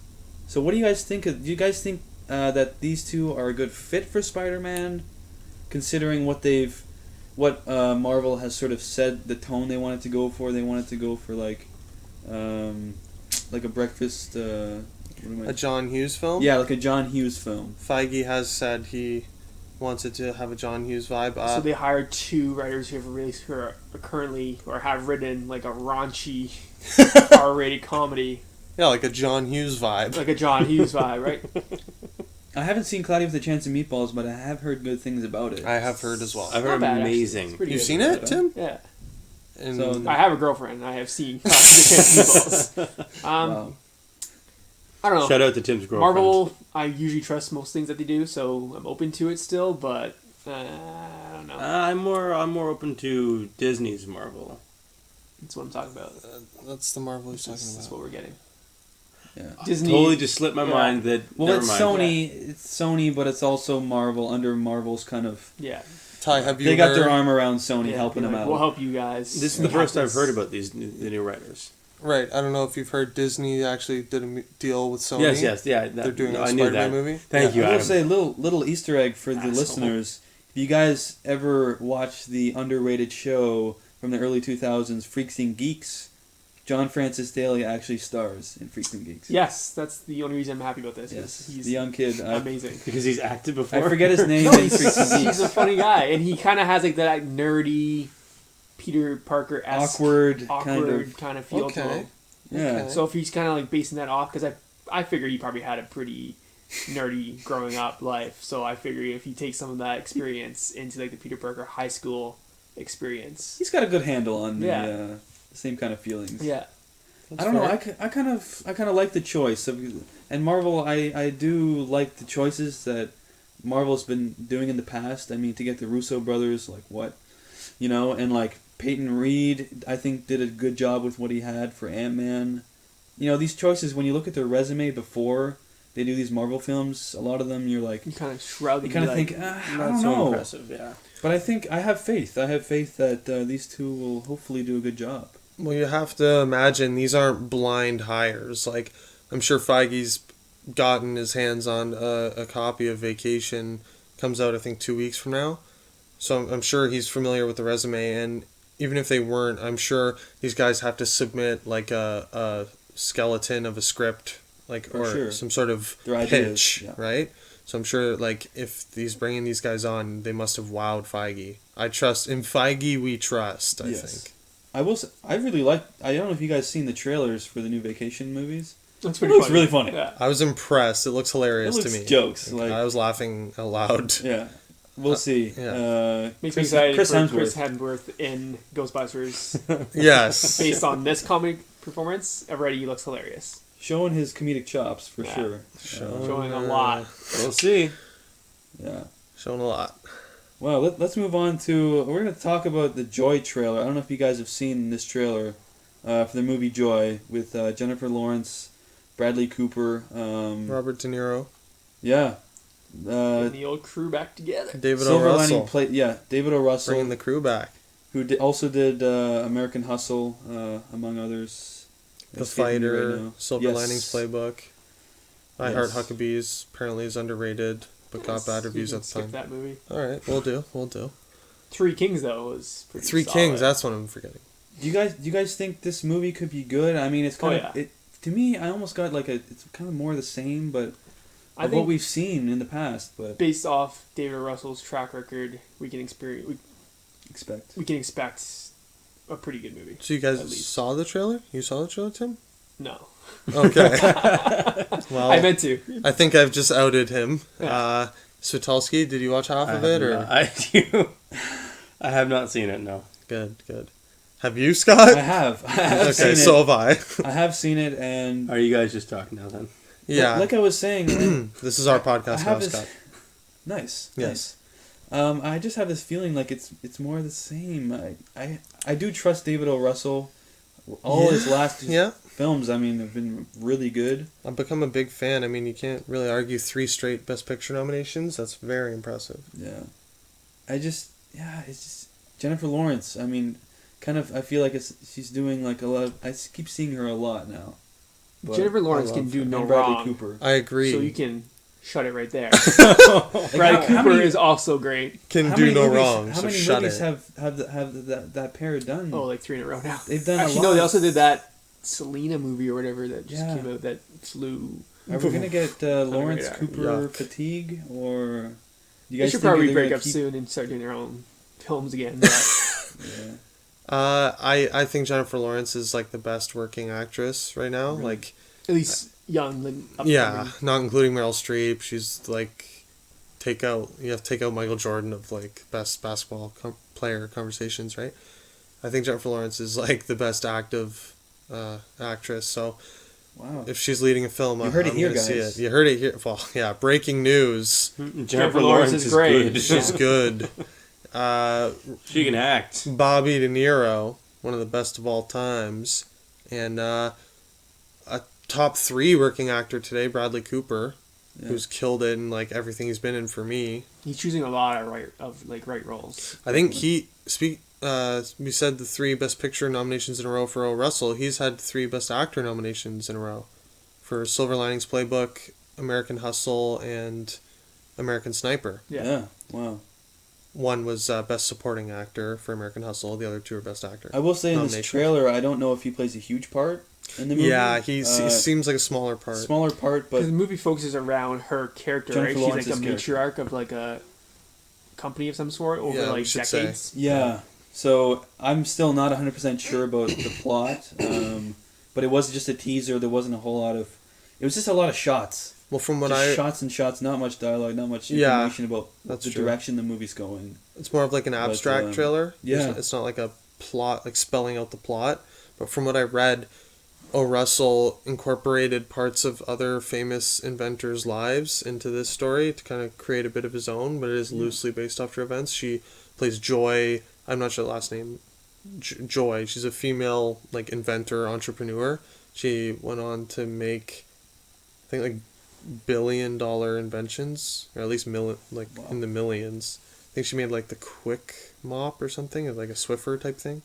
So what do you guys think? Do you guys think that these two are a good fit for Spider-Man, considering what Marvel has sort of said the tone they wanted to go for? They wanted to go for like a breakfast. A John Hughes film? Yeah, like a John Hughes film. Feige has said he wants it to have a John Hughes vibe. So they hired two writers who are currently or have written like a raunchy R-rated comedy, Yeah, like a John Hughes vibe. like a John Hughes vibe, right? I haven't seen Cloudy with a Chance of Meatballs, but I have heard good things about it. I have heard as well. I've heard Not bad, actually. amazing. It's pretty You've good. seen it, Tim? Yeah. And So- I have a girlfriend. I have seen Cloudy with a Chance of Meatballs. Wow. I don't know. Shout out to Tim's girlfriend. Marvel, I usually trust most things that they do, so I'm open to it still. But I don't know. I'm more open to Disney's Marvel. That's what I'm talking about. that's the Marvel he's talking That's about. what we're getting. Yeah. Disney. Totally just slipped my Yeah. mind that. Well, never it's mind. Sony. It's Sony, but it's also Marvel under Marvel's kind of. Yeah. Ty, have you They got heard? their arm around Sony, Yeah, helping be them like, out. We'll help you guys. This is We the first have I've this. heard about the new writers. Right. I don't know if you've heard Disney actually did a deal with Sony. Yes, yeah. They're doing a I knew Spider-Man that. movie. Thank you, I will Adam. say little Easter egg for the Asshole. listeners. If you guys ever watched the underrated show from the early 2000s, Freaks and Geeks, John Francis Daly actually stars in Freaks and Geeks. Yes, that's the only reason I'm happy about this. Yes, He's the young kid. amazing. Because he's acted before. I forget his name No, in Freaks and he's Geeks. a funny guy, and he kind of has like that nerdy Peter Parker-esque Awkward kind of feel to him. Yeah. Okay. So if he's kind of like basing that off, because I figure he probably had a pretty nerdy growing up life. So I figure if he takes some of that experience into like the Peter Parker high school experience, He's got a good handle on Yeah. the same kind of feelings. yeah, I don't know. I kind of like the choice of, and Marvel. I do like the choices that Marvel's been doing in the past. I mean, to get the Russo brothers, like what, and like Peyton Reed, I think did a good job with what he had for Ant-Man. These choices, when you look at their resume before they do these Marvel films, a lot of them you're like, you kind of shrug. you And kind of like, think, I Not don't so know. impressive, yeah. But I think I have faith. I have faith that these two will hopefully do a good job. Well, you have to imagine these aren't blind hires. Like, I'm sure Feige's gotten his hands on a copy of Vacation. Comes out, I think, 2 weeks from now. So I'm sure he's familiar with the resume. And even if they weren't, I'm sure these guys have to submit, like, a skeleton of a script, like, For or sure. some sort of Their ideas, pitch, yeah. right? So I'm sure, like, if he's bringing these guys on, they must have wowed Feige. I trust in Feige. We trust. I think. I will. I really like. I don't know if you guys seen the trailers for the new Vacation movies. that's It pretty. looks funny. really funny. Yeah. I was impressed. It looks It hilarious looks to me. jokes. Like I was laughing aloud. yeah, we'll see. yeah. Makes me Chris excited for Hemsworth. Chris Hemsworth in Ghostbusters. Yes. Based on this comic performance, already he looks hilarious. Showing his comedic chops for Yeah. sure. Showing a lot. We'll see. Yeah. Showing a lot. Well, let's move on to. We're going to talk about the Joy trailer. I don't know if you guys have seen this trailer for the movie Joy with Jennifer Lawrence, Bradley Cooper. Robert De Niro. Yeah. And the old crew back together. David O. Silver Russell. Lining play. Yeah, David O. Russell, Bringing the crew back. who also did American Hustle, among others. The Escaping me Fighter. right now. Silver Yes. Linings Playbook. I Yes. Heart Huckabees. Apparently is underrated, but got bad reviews You at can the skip time. that movie. Alright, we'll do. Three Kings though was pretty Three solid. Kings, that's what I'm forgetting. Do you guys think this movie could be good? I mean, it's kind Oh, of to me. I almost got like it's kind of more the same, but I of think what we've seen in the past. But based off David Russell's track record, we can expect. expect a pretty good movie. So you At guys least. saw the trailer? You saw the trailer, Tim? No, Okay. Well, I meant to. I think I've just outed him. Yeah. Svitolsky, did you watch half of it? Or I do. I have not seen it. No. Good. Have you, Scott? I have. I have Okay, seen so it. have I. I have seen it, and Are you guys just talking now then? Yeah. like I was saying, This is our I podcast have now, this- Scott. nice. Yes. Nice. I just have this feeling like it's more the same. I do trust David O. Russell. All his last Yeah. films, I mean, have been really good. I've become a big fan. I mean, you can't really argue 3 straight Best Picture nominations. That's very impressive. Yeah. It's just Jennifer Lawrence. I mean, kind of. I feel like she's doing like a lot. I keep seeing her a lot now. But Jennifer Lawrence I can love do her. no and Bradley wrong. Cooper. I agree. So you can shut it right there. Like, Bradley how Cooper many- is also great. Can How do many no movies- wrong. How So many shut movies it. have that pair done? Oh, like 3 in a row now. They've done Actually, a lot. no, they also did that Selena movie or whatever that just Yeah. came out that flew. Are we gonna get Lawrence radar. Cooper Yuck. fatigue, or do you They guys should think probably they're break gonna up keep- soon and start doing their own films again. But Yeah. I think Jennifer Lawrence is like the best working actress right now. Really? Like, at least young and upcoming. yeah, not including Meryl Streep. She's like, you have to take out Michael Jordan of like best basketball player conversations, right? I think Jennifer Lawrence is like the best active actress. So Wow. if she's leading a film, You heard it I'm here, gonna see guys. it. You heard it here. Well, yeah, breaking news. Jennifer Lawrence is great. good. She's good. She can act. Bobby De Niro, one of the best of all times, and a top 3 working actor today, Bradley Cooper, Yeah. who's killed it in like everything he's been in for me. He's choosing a lot of right roles. I think we said the 3 Best Picture nominations in a row for O. Russell. He's had 3 Best Actor nominations in a row for Silver Linings Playbook, American Hustle, and American Sniper. Yeah. Wow. One was Best Supporting Actor for American Hustle. The other 2 are Best Actor. I will say in this trailer, I don't know if he plays a huge part in the movie. Yeah, he seems like a smaller part. Smaller part, but the movie focuses around her character, Jennifer right? She's like a Lawrence's matriarch of like a company of some sort over like decades. Yeah. So I'm still not 100% sure about the plot, but it was just a teaser. There wasn't a whole lot of. It was just a lot of shots. Well, from what just shots and shots, not much dialogue, not much information about the direction the movie's going. It's more of like an abstract trailer. Yeah. It's not like a plot, like spelling out the plot. But from what I read, O. Russell incorporated parts of other famous inventors' lives into this story to kind of create a bit of his own, but it is loosely based off her events. She plays Joy. I'm not sure the last name. Joy. She's a female like inventor, entrepreneur. She went on to make, I think, like billion-dollar inventions, or at least in the millions. I think she made like the Quick Mop or something, or like a Swiffer type thing.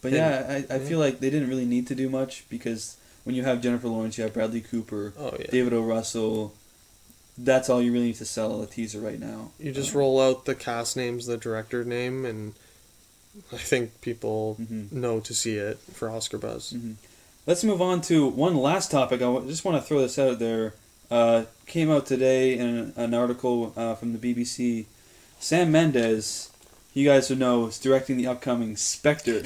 But I feel like they didn't really need to do much because when you have Jennifer Lawrence, you have Bradley Cooper, David O. Russell. That's all you really need to sell a teaser right now. You just roll out the cast names, the director name, and I think people know to see it for Oscar buzz. Mm-hmm. Let's move on to one last topic. I just want to throw this out there. Came out today in an article from the BBC. Sam Mendes, you guys would know, is directing the upcoming Spectre.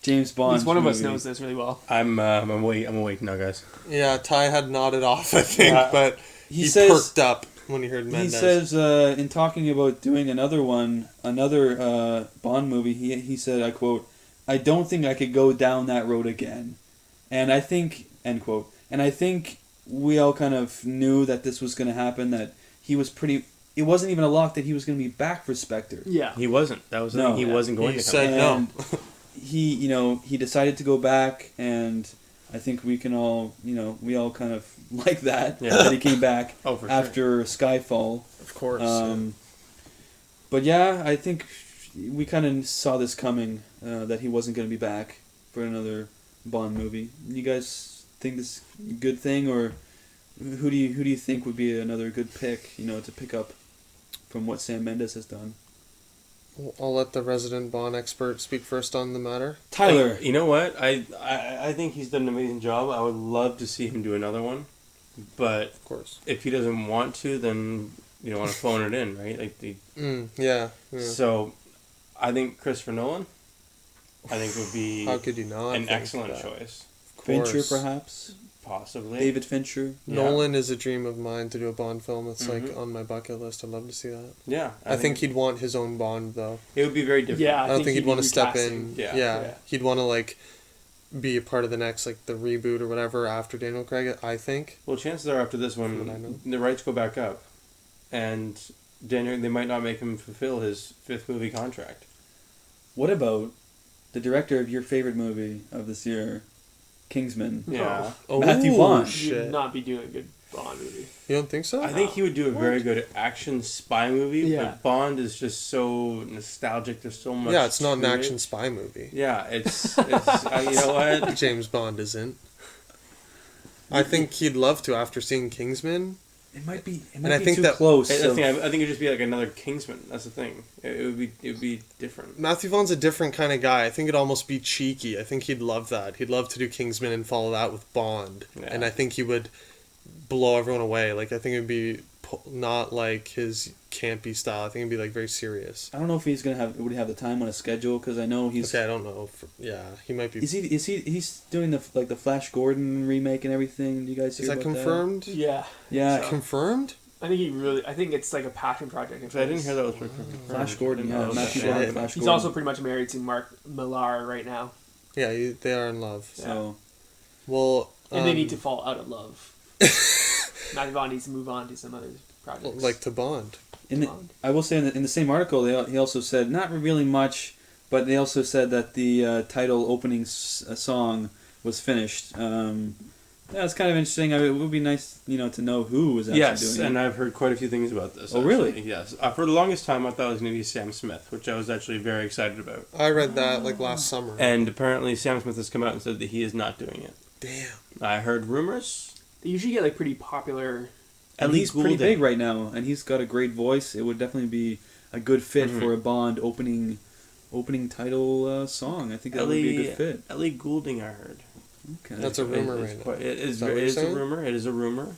James Bond. At least one of us knows this really well. I'm awake now, guys. Yeah, Ty had nodded off, I think, but he perked up when he heard Mendes. He says in talking about doing another Bond movie, he said, I quote, "I don't think I could go down that road again," and I think, end quote, and I think we all kind of knew that this was going to happen. That he was pretty. It wasn't even a lock that he was going to be back for Spectre. Yeah, he wasn't. That was the thing. He wasn't going to. He said no. He decided to go back, and I think we can all, we all kind of like that he came back after Skyfall. Of course. But yeah, I think we kind of saw this coming, that he wasn't going to be back for another Bond movie. You guys think this is a good thing, or who do you think would be another good pick, to pick up from what Sam Mendes has done? I'll let the resident Bond expert speak first on the matter. Tyler. You know what? I think he's done an amazing job. I would love to see him do another one. But of course, if he doesn't want to, then you don't want to phone it in, right? Yeah. So I think Christopher Nolan, would be how could you not an excellent choice. Fincher, perhaps? Possibly. David Fincher. Nolan is a dream of mine to do a Bond film. It's like on my bucket list. I'd love to see that. Yeah. I think he'd want his own Bond though. It would be very different. Yeah, I don't think he'd want to step in. Yeah. He'd want to be a part of the next the reboot or whatever after Daniel Craig. I think. Well, chances are after this one, the rights go back up, and they might not make him fulfill his 5th movie contract. What about the director of your favorite movie of this year, Kingsman? Yeah. Matthew Vaughn. He would not be doing a good Bond movie. You don't think so? I think he would do a very good action spy movie, but Bond is just so nostalgic. There's so much. Yeah, it's not an action spy movie. Yeah, it's you know what? James Bond isn't. I think he'd love to after seeing Kingsman. It might be too close. I think it'd just be like another Kingsman. That's the thing. It would be different. Matthew Vaughn's a different kind of guy. I think it'd almost be cheeky. I think he'd love that. He'd love to do Kingsman and follow that with Bond. Yeah. And I think he would blow everyone away. I think it'd be not like his campy style. I think it'd be very serious. I don't know if he's would he have the time on his schedule, because I know he's. Okay, I don't know. He might be. Is he's doing the Flash Gordon remake and everything? Do you guys hear about that? Is that confirmed? Yeah. Yeah. So. Confirmed? I think it's like a passion project. I didn't hear that was confirmed. Flash Gordon, Matthew Vaughn, Flash He's Gordon. also pretty much married to Mark Millar right now. Yeah, they are in love. So, well, and they need to fall out of love. Matthew Vaughn needs to move on to some other projects. Like to Bond. I will say in the same article, he also said, not revealing much, but they also said that the title opening song was finished. Yeah, it's kind of interesting. I mean, it would be nice, to know who was actually doing it. Yes, and I've heard quite a few things about this. Oh, really? Yes. For the longest time, I thought it was going to be Sam Smith, which I was actually very excited about. I read that last summer. And apparently Sam Smith has come out and said that he is not doing it. Damn. I heard rumors. They usually get pretty popular. And he's pretty big right now, and he's got a great voice. It would definitely be a good fit for a Bond opening title song. I think that would be a good fit. Ellie Goulding, I heard. Okay. That's a rumor right now. It is a rumor. It is a rumor.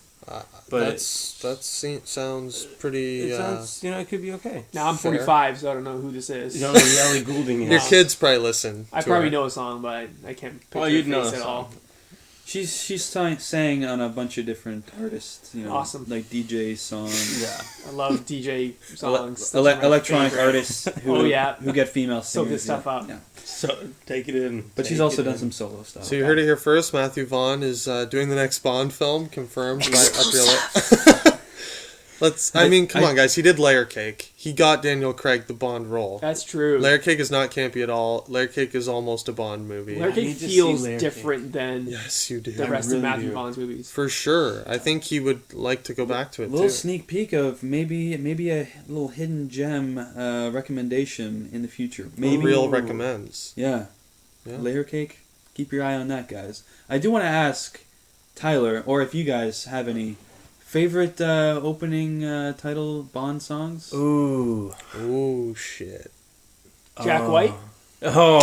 But sounds pretty. It sounds, it could be okay. Now I'm 45, so I don't know who this is. You don't know who Ellie Goulding is. Your kids probably listen. I probably know a song, but I can't picture you'd her know face the at song. all. She's sang on a bunch of different artists. Awesome. Like DJ songs. Yeah. I love DJ songs. Electronic artists who get female singers. Soak this stuff up. Yeah. So take it in. But she's also done some solo stuff. So you heard it here first. Matthew Vaughn is doing the next Bond film, confirmed by Up Your Lip. Come on, guys. He did Layer Cake. He got Daniel Craig the Bond role. That's true. Layer Cake is not campy at all. Layer Cake is almost a Bond movie. Layer Cake feels different than yes, you do. the rest of Matthew Vaughn's movies. For sure. I think he would like to go back to it, a little sneak peek of maybe a little hidden gem recommendation in the future. Maybe Real recommends. Yeah. Layer Cake. Keep your eye on that, guys. I do want to ask Tyler, or if you guys have any favorite opening title Bond songs? Ooh, shit. Jack White? Oh.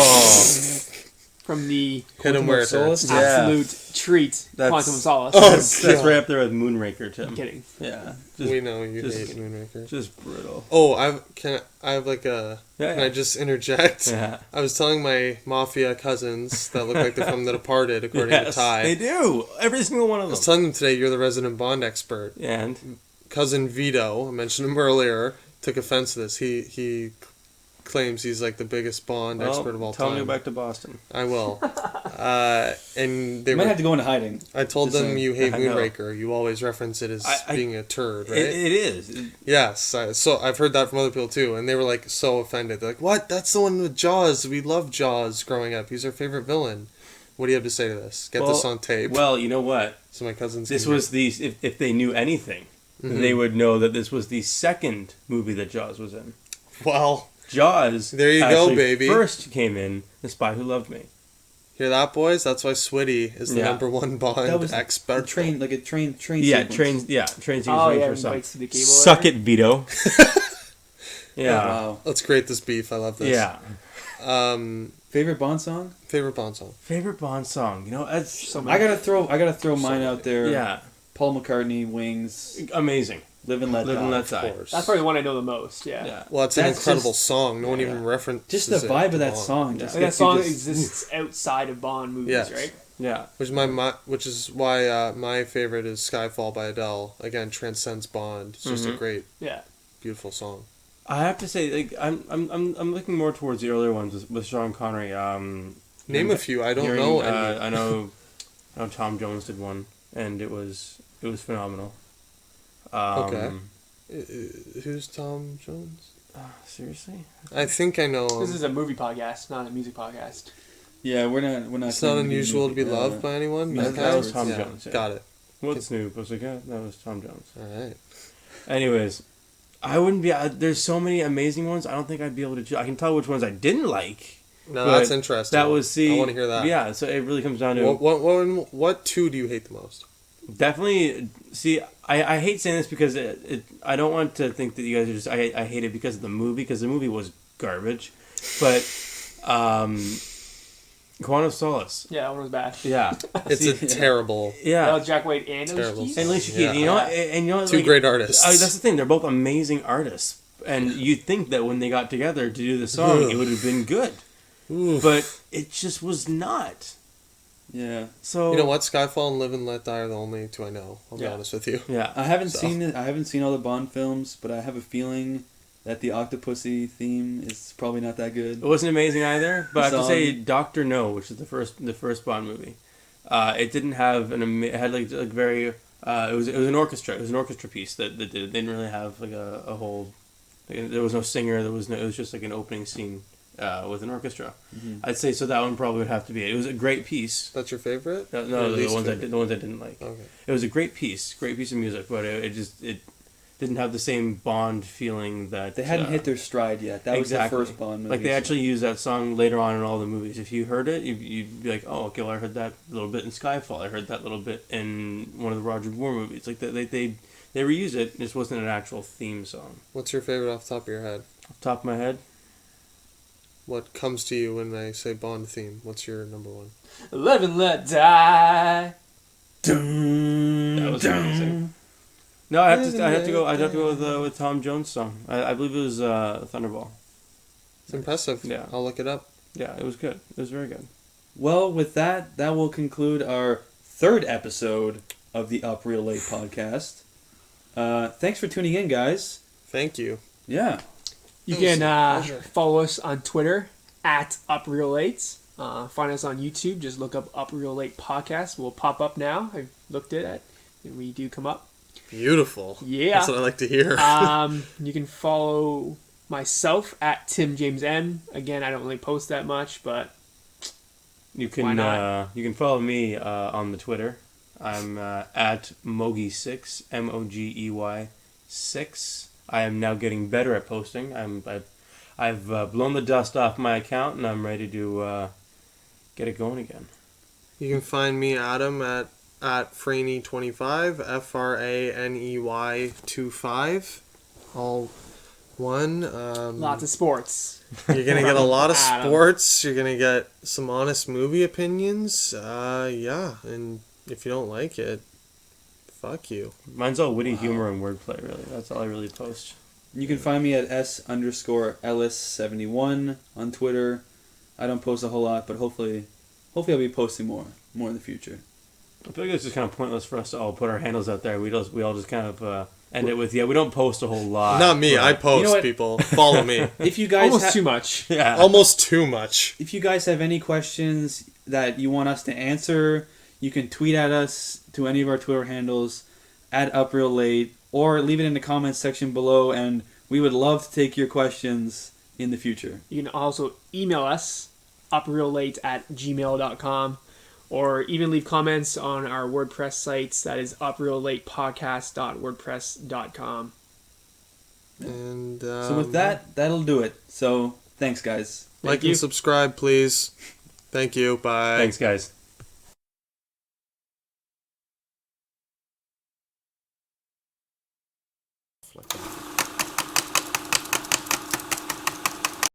From the Hit him where it hurts. absolute treat, Quantum of Solace. That's right up there with Moonraker, Tim. I'm kidding. Yeah. We know you hate Moonraker. Just brutal. Oh, can I just interject? Yeah. I was telling my mafia cousins that look like they're from The Departed, according to Ty. They do. Every single one of them. I was telling them today you're the resident Bond expert. And Cousin Vito, I mentioned him earlier, took offense to this. He claims he's like the biggest Bond expert of all time. Tell me back to Boston. I will. And they might have to go into hiding. I told them you hate I know. Moonraker. You always reference it as being a turd, right? It is. Yes. So I've heard that from other people too, and they were like so offended. They're like, "What? That's the one with Jaws. We loved Jaws growing up. He's our favorite villain." What do you have to say to this? Get this on tape. Well, you know what? So my cousins. This was if they knew anything, they would know that this was the second movie that Jaws was in. Well, Jaws. There you go, baby. First came in The Spy Who Loved Me. Hear that, boys? That's why Switty is the number one Bond expert. A train Yeah, sequence. train sequence. Oh, bites to the cable. Suck it, Vito. Yeah. Oh, wow. Let's create this beef. I love this. Yeah. Favorite Bond song? Favorite Bond song. Favorite Bond song. It's I gotta throw mine out there. Yeah. Paul McCartney, Wings, Amazing. Live and Let Die. Of Of course. course. That's probably the one I know the most. Yeah. Well, it's an incredible song. No one even references just the vibe it of that Bond. song. Like Just that song exists outside of Bond movies, Yes. right? Yeah. Which is why my favorite is Skyfall by Adele. Again, transcends Bond. It's just a great, beautiful song. I have to say, like, I'm looking more towards the earlier ones with Sean Connery. Name a few. I don't know any. I know Tom Jones did one, and it was phenomenal. Okay. Who's Tom Jones? Seriously? I think I know. This is a movie podcast, not a music podcast. Yeah, we're not. It's not unusual to be loved by anyone. That was Tom Jones. Yeah. Got it. What Snoop was like? That was Tom Jones. All right. Anyways, I wouldn't be. There's so many amazing ones. I don't think I'd be able to choose. I can tell which ones I didn't like. No, that's interesting. That was I want to hear that. Yeah, so it really comes down to what two do you hate the most? Definitely. See, I hate saying this because I don't want to think that you guys are just. I hate it because of the movie, because the movie was garbage, but Quantum of Solace. Yeah, that one was bad. Yeah, it's a terrible. Yeah, that was Jack White and Alicia Keys. And Alicia Keys, you know, and you know, two great artists. That's the thing; they're both amazing artists, and you'd think that when they got together to do the song, it would have been good, but it just was not. Yeah. So you know what? Skyfall and Live and Let Die are the only two I know. I'll be honest with you. Yeah. I haven't seen it. I haven't seen all the Bond films, but I have a feeling that the Octopussy theme is probably not that good. It wasn't amazing either, but I have to say Dr. No, which is the first Bond movie. It didn't have it had like very it was an orchestra. It was an orchestra piece that did it. They didn't really have like a whole there was no singer, it was just like an opening scene. with an orchestra. Mm-hmm. I'd say so. That one probably would have to be it. It was a great piece. That's your favorite? No, the ones I didn't like. Okay. It was a great piece of music, but it didn't have the same Bond feeling that they hadn't hit their stride yet. That exactly. was the first Bond movie. Like they actually used that song later on in all the movies. If you heard it, you'd be like, oh, okay, well I heard that little bit in Skyfall. I heard that little bit in one of the Roger Moore movies. Like they reused it. It just wasn't an actual theme song. What's your favorite off the top of your head? Off the top of my head. What comes to you when I say Bond theme? What's your number one? Live and let die. That was amazing. No, I'd have to go with Tom Jones' song. I believe it was Thunderball. It's impressive. Yeah. I'll look it up. Yeah, it was good. It was very good. Well, with that will conclude our third episode of the Up Real Late podcast. Thanks for tuning in, guys. Thank you. Yeah. You can follow us on Twitter at UpRealLate. Find us on YouTube. Just look up Up Real Late Podcast. We'll pop up now. I've looked at it, and we do come up. Beautiful. Yeah. That's what I like to hear. You can follow myself at Tim James N. Again, I don't really post that much, but you can you can follow me on the Twitter. I'm at Mogi6, Mogey 6. I am now getting better at posting. I've blown the dust off my account, and I'm ready to get it going again. You can find me, Adam, at Franey25, FRANEY25, all one. lots of sports. You're going to get a lot of sports. You're going to get some honest movie opinions. Yeah, and if you don't like it, fuck you. Mine's all witty humor and wordplay, really. That's all I really post. You can find me at S_Ellis71 on Twitter. I don't post a whole lot, but hopefully I'll be posting more in the future. I feel like it's just kind of pointless for us to all put our handles out there. We all just kind of end it with, we don't post a whole lot. Not me. I post, You know what? people. Follow me. If you guys Almost too much. Yeah. Almost too much. If you guys have any questions that you want us to answer, you can tweet at us to any of our Twitter handles at UpRealLate, or leave it in the comments section below, and we would love to take your questions in the future. You can also email us, upreallate@gmail.com, or even leave comments on our WordPress sites. That is upreallatepodcast.wordpress.com. And So with that'll do it. So thanks, guys. like and subscribe, please. Thank you. Bye. Thanks, guys. Like